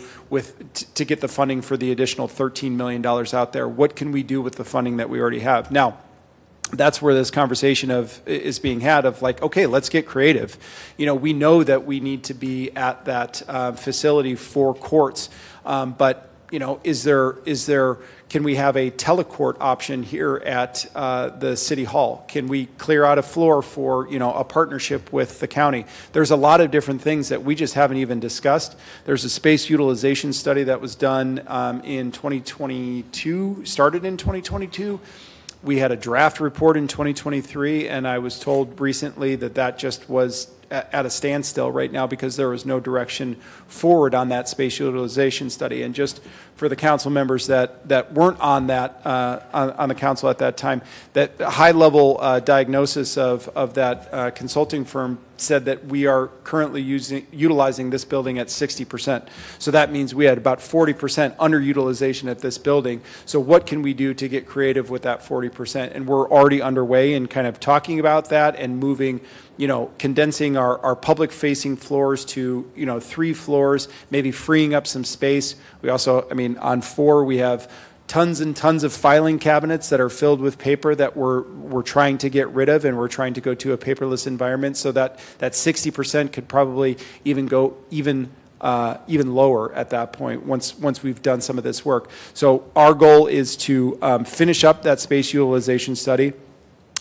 to get the funding for the additional $13 million out there? What can we do with the funding that we already have? Now, that's where this conversation is being had of like, okay, let's get creative. We know that we need to be at that facility for courts, but can we have a telecourt option here at the city hall? Can we clear out a floor for a partnership with the county? There's a lot of different things that we just haven't even discussed. There's a space utilization study that was done in 2022, started in 2022. We had a draft report in 2023, and I was told recently that just was at a standstill right now because there was no direction forward on that space utilization study. And just for the council members that weren't on that on the council at that time, that high-level diagnosis of that consulting firm said that we are currently utilizing this building at 60%. So that means we had about 40% underutilization at this building. So what can we do to get creative with that 40%? And we're already underway in kind of talking about that and moving, condensing our public-facing floors to, 3 floors, maybe freeing up some space. We also, on 4, we have tons and tons of filing cabinets that are filled with paper that we're trying to get rid of, and we're trying to go to a paperless environment, so that 60% could probably even go even lower at that point once we've done some of this work. So our goal is to finish up that space utilization study,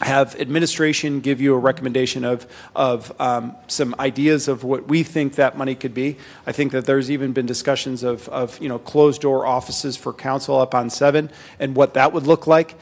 have administration give you a recommendation of some ideas of what we think that money could be. I think that there's even been discussions of closed door offices for council up on 7 and what that would look like.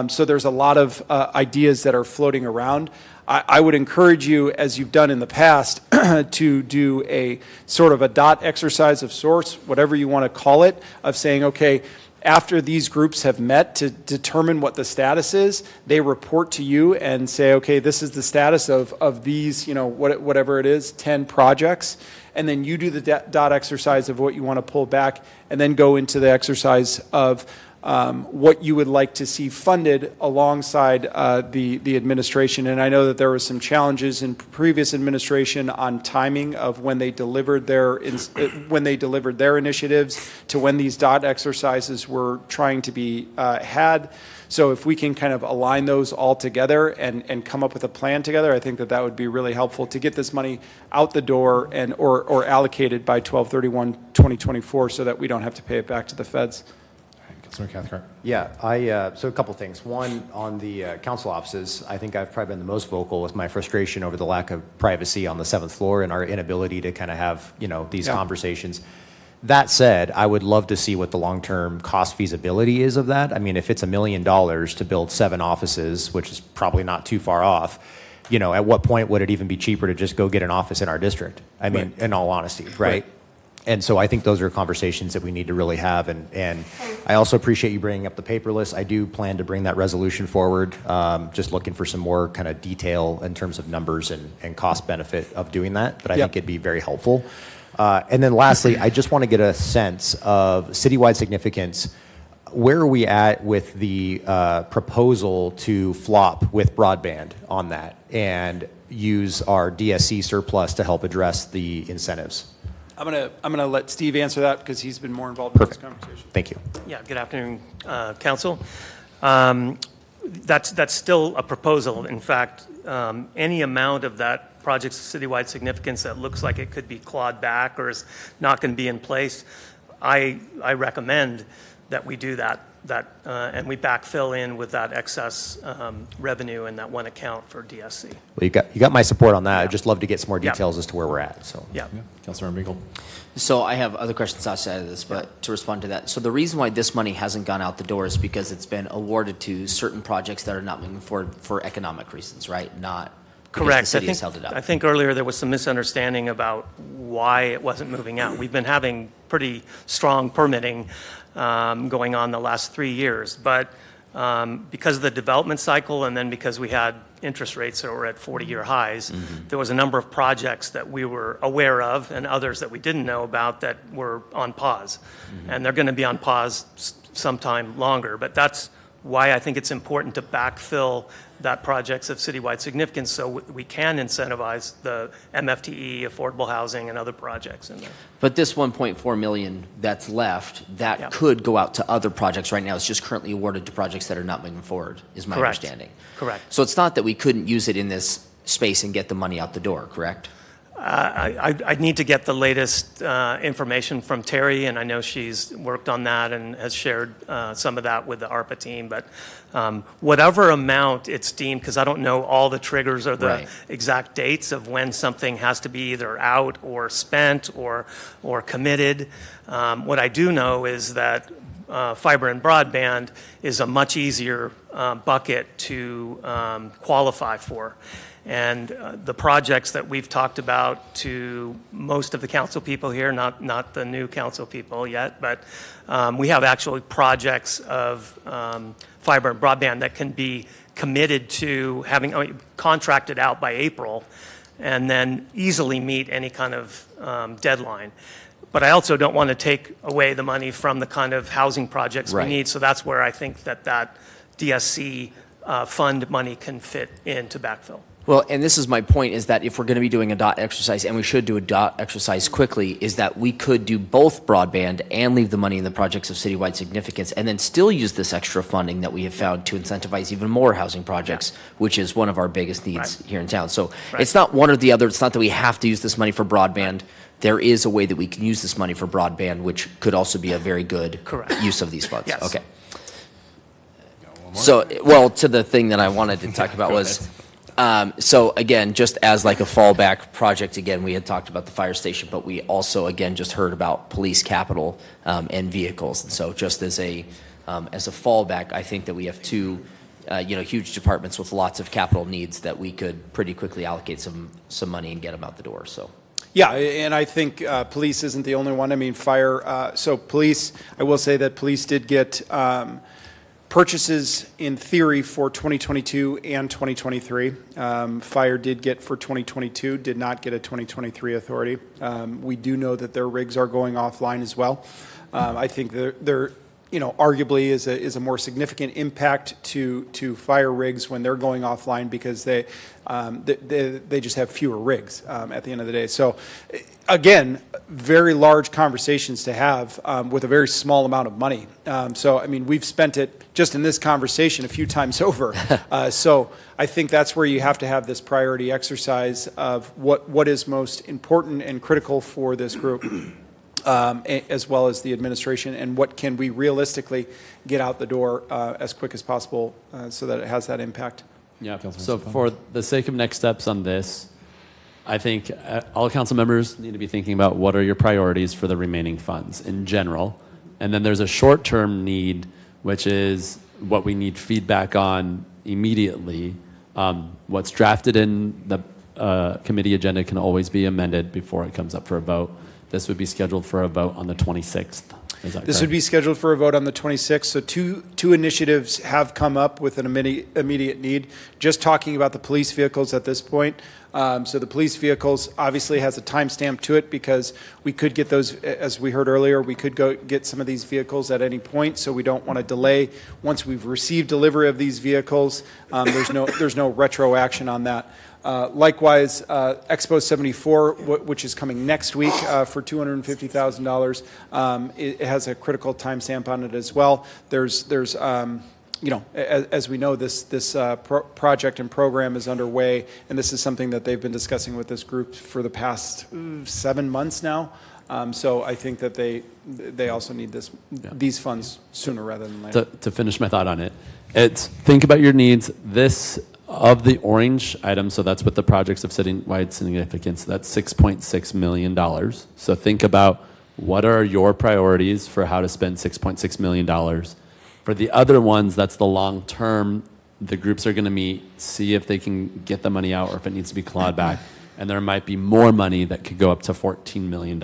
So there's a lot of ideas that are floating around. I would encourage you, as you've done in the past, to do a sort of a dot exercise of sorts, whatever you want to call it, of saying, okay, after these groups have met to determine what the status is, they report to you and say, okay, this is the status of these, whatever it is, 10 projects. And then you do the dot exercise of what you want to pull back, and then go into the exercise of what you would like to see funded alongside the administration. And I know that there were some challenges in previous administration on timing of when they delivered their initiatives to when these dot exercises were trying to be had. So if we can kind of align those all together and come up with a plan together, I think that would be really helpful to get this money out the door and or allocated by 12/31/2024, so that we don't have to pay it back to the feds. So a couple things. One, on the council offices, I think I've probably been the most vocal with my frustration over the lack of privacy on the 7th floor and our inability to kind of have, these conversations. That said, I would love to see what the long-term cost feasibility is of that. If it's $1 million to build 7 offices, which is probably not too far off, at what point would it even be cheaper to just go get an office in our district? In all honesty, right? And so I think those are conversations that we need to really have. And I also appreciate you bringing up the paperless. I do plan to bring that resolution forward, just looking for some more kind of detail in terms of numbers and cost benefit of doing that. But I think it'd be very helpful. And then lastly, I just want to get a sense of citywide significance. Where are we at with the proposal to flop with broadband on that and use our DSC surplus to help address the incentives? I'm gonna let Steve answer that because he's been more involved in this conversation. Thank you. Yeah. Good afternoon, Council. That's still a proposal. In fact, any amount of that project's citywide significance that looks like it could be clawed back or is not going to be in place, I recommend that we do that and we backfill in with that excess revenue in that one account for DSC. Well, you got my support on that. I'd just love to get some more details as to where we're at. So yeah. Councilmember Beagle. So I have other questions outside of this, but to respond to that. So the reason why this money hasn't gone out the door is because it's been awarded to certain projects that are not moving forward for economic reasons, right? Not correct. The city has held it up. I think earlier there was some misunderstanding about why it wasn't moving out. We've been having pretty strong permitting going on the last 3 years, but because of the development cycle and then because we had interest rates that were at 40-year highs, there was a number of projects that we were aware of and others that we didn't know about that were on pause. And they're going to be on pause sometime longer, but that's why I think it's important to backfill that projects of citywide significance so we can incentivize the MFTE, affordable housing, and other projects in there. But this 1.4 million that's left, that could go out to other projects right now. It's just currently awarded to projects that are not moving forward, is my understanding. Correct. So it's not that we couldn't use it in this space and get the money out the door, correct? I'd need to get the latest information from Terry, and I know she's worked on that and has shared some of that with the ARPA team. But whatever amount it's deemed, because I don't know all the triggers or the exact dates of when something has to be either out or spent or committed. What I do know is that fiber and broadband is a much easier bucket to qualify for. And the projects that we've talked about to most of the council people here, not the new council people yet, but we have actually projects of fiber and broadband that can be committed to having contracted out by April and then easily meet any kind of deadline. But I also don't want to take away the money from the kind of housing projects we need. So that's where I think that DSC fund money can fit into backfill. Well, and this is my point, is that if we're going to be doing a DOT exercise, and we should do a DOT exercise quickly, is that we could do both broadband and leave the money in the projects of citywide significance, and then still use this extra funding that we have found to incentivize even more housing projects, which is one of our biggest needs here in town. So it's not one or the other. It's not that we have to use this money for broadband. There is a way that we can use this money for broadband, which could also be a very good use of these funds. Yes. Okay. So, well, to the thing that I wanted to talk about was... so again, just as like a fallback project, again, we had talked about the fire station, but we also, again, just heard about police capital and vehicles. And so just as a fallback, I think that we have two, huge departments with lots of capital needs that we could pretty quickly allocate some money and get them out the door. So. Yeah, and I think police isn't the only one. I mean, fire, so police, I will say that police did get purchases in theory for 2022 and 2023. Fire did get for 2022, did not get a 2023 authority. We do know that their rigs are going offline as well. I think they're arguably is a more significant impact to fire rigs when they're going offline because they just have fewer rigs at the end of the day. So again, very large conversations to have with a very small amount of money. So I mean, we've spent it just in this conversation a few times over. So I think that's where you have to have this priority exercise of what is most important and critical for this group. As well as the administration, and what can we realistically get out the door as quick as possible so that it has that impact. Yeah, so for the sake of next steps on this, I think all council members need to be thinking about what are your priorities for the remaining funds in general. And then there's a short-term need, which is what we need feedback on immediately. What's drafted in the committee agenda can always be amended before it comes up for a vote. This would be scheduled for a vote on the 26th. Is that This correct? would be scheduled for a vote on the 26th. So two initiatives have come up with an immediate need. Just talking about the police vehicles at this point. So the police vehicles obviously has a timestamp to it because we could get those, as we heard earlier, we could go get some of these vehicles at any point. So we don't want to delay. Once we've received delivery of these vehicles, there's no retro action on that. Likewise, Expo 74, which is coming next week for $250,000, it has a critical timestamp on it as well. There's as we know, this project and program is underway, and this is something that they've been discussing with this group for the past 7 months now. So I think that they also need these funds sooner rather than later. To finish my thought on it, it's think about your needs. This of the orange item, so that's what the projects of citywide significance. That's $6.6 million. So think about what are your priorities for how to spend $6.6 million. For the other ones, that's the long term. The groups are going to meet, see if they can get the money out or if it needs to be clawed back. And there might be more money that could go up to $14 million.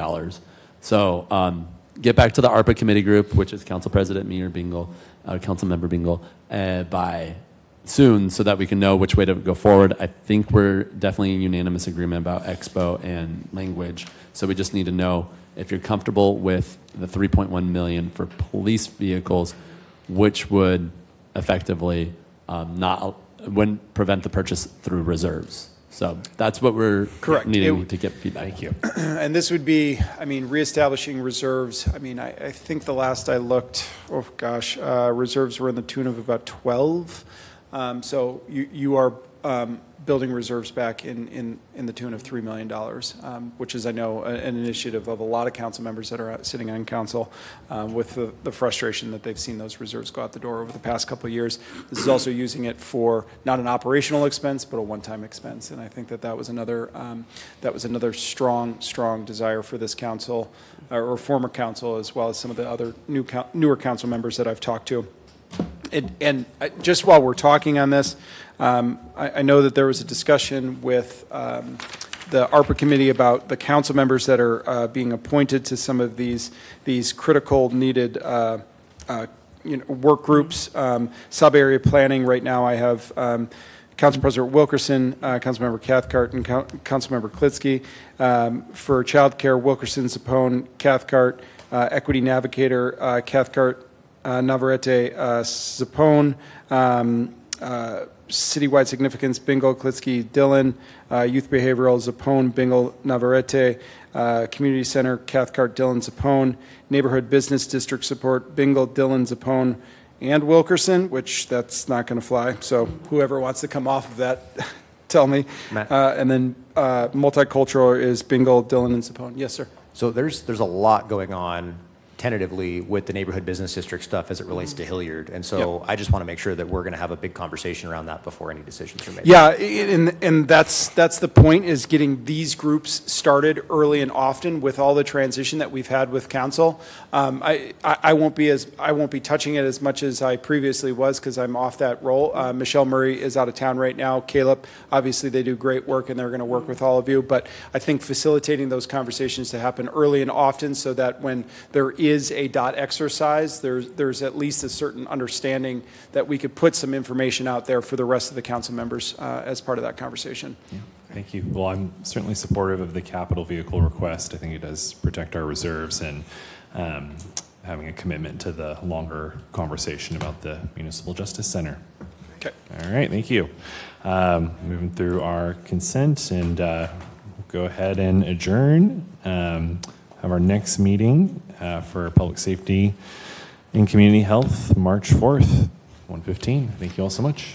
So get back to the ARPA committee group, which is Council President me or Bingle, Council Member Bingle, by soon so that we can know which way to go forward. I think we're definitely in unanimous agreement about Expo and language. So we just need to know if you're comfortable with the $3.1 million for police vehicles, which would effectively wouldn't prevent the purchase through reserves. So that's what we're needing to get feedback. Thank you. And this would be, reestablishing reserves. I think the last I looked, reserves were in the tune of about 12. So you are building reserves back in the tune of $3 million, which is, I know, an initiative of a lot of council members that are sitting on council with the frustration that they've seen those reserves go out the door over the past couple of years. This is also using it for not an operational expense, but a one-time expense. And I think that was another strong desire for this council or former council, as well as some of the other newer council members that I've talked to. And just while we're talking on this, I know that there was a discussion with the ARPA committee about the council members that are being appointed to some of these critical needed work groups. Sub-area planning right now, I have Council President Wilkerson, Councilmember Cathcart, and Councilmember Klitsky. For child care, Wilkerson, Zappone, Cathcart, Equity Navigator, Cathcart, Navarrete, Zappone, citywide significance, Bingle, Klitsky, Dillon, youth behavioral, Zappone, Bingle, Navarrete, community center, Cathcart, Dillon, Zappone, neighborhood business district support, Bingle, Dillon, Zappone, and Wilkerson, which that's not going to fly. So whoever wants to come off of that, tell me. And then multicultural is Bingle, Dillon, and Zappone. Yes, sir. So there's a lot going on tentatively with the neighborhood business district stuff as it relates to Hilliard. And so I just want to make sure that we're going to have a big conversation around that before any decisions are made. Yeah, and that's the point, is getting these groups started early and often with all the transition that we've had with council. I won't be touching it as much as I previously was because I'm off that role. Michelle Murray is out of town right now. Caleb, obviously they do great work and they're going to work with all of you, but I think facilitating those conversations to happen early and often so that when there is a DOT exercise, there's at least a certain understanding that we could put some information out there for the rest of the council members as part of that conversation. Yeah, thank you. Well, I'm certainly supportive of the capital vehicle request. I think it does protect our reserves and having a commitment to the longer conversation about the Municipal Justice Center. Okay. All right, thank you. Moving through our consent, and we'll go ahead and adjourn. Have our next meeting for public safety and community health, March 4th, 1:15. Thank you all so much.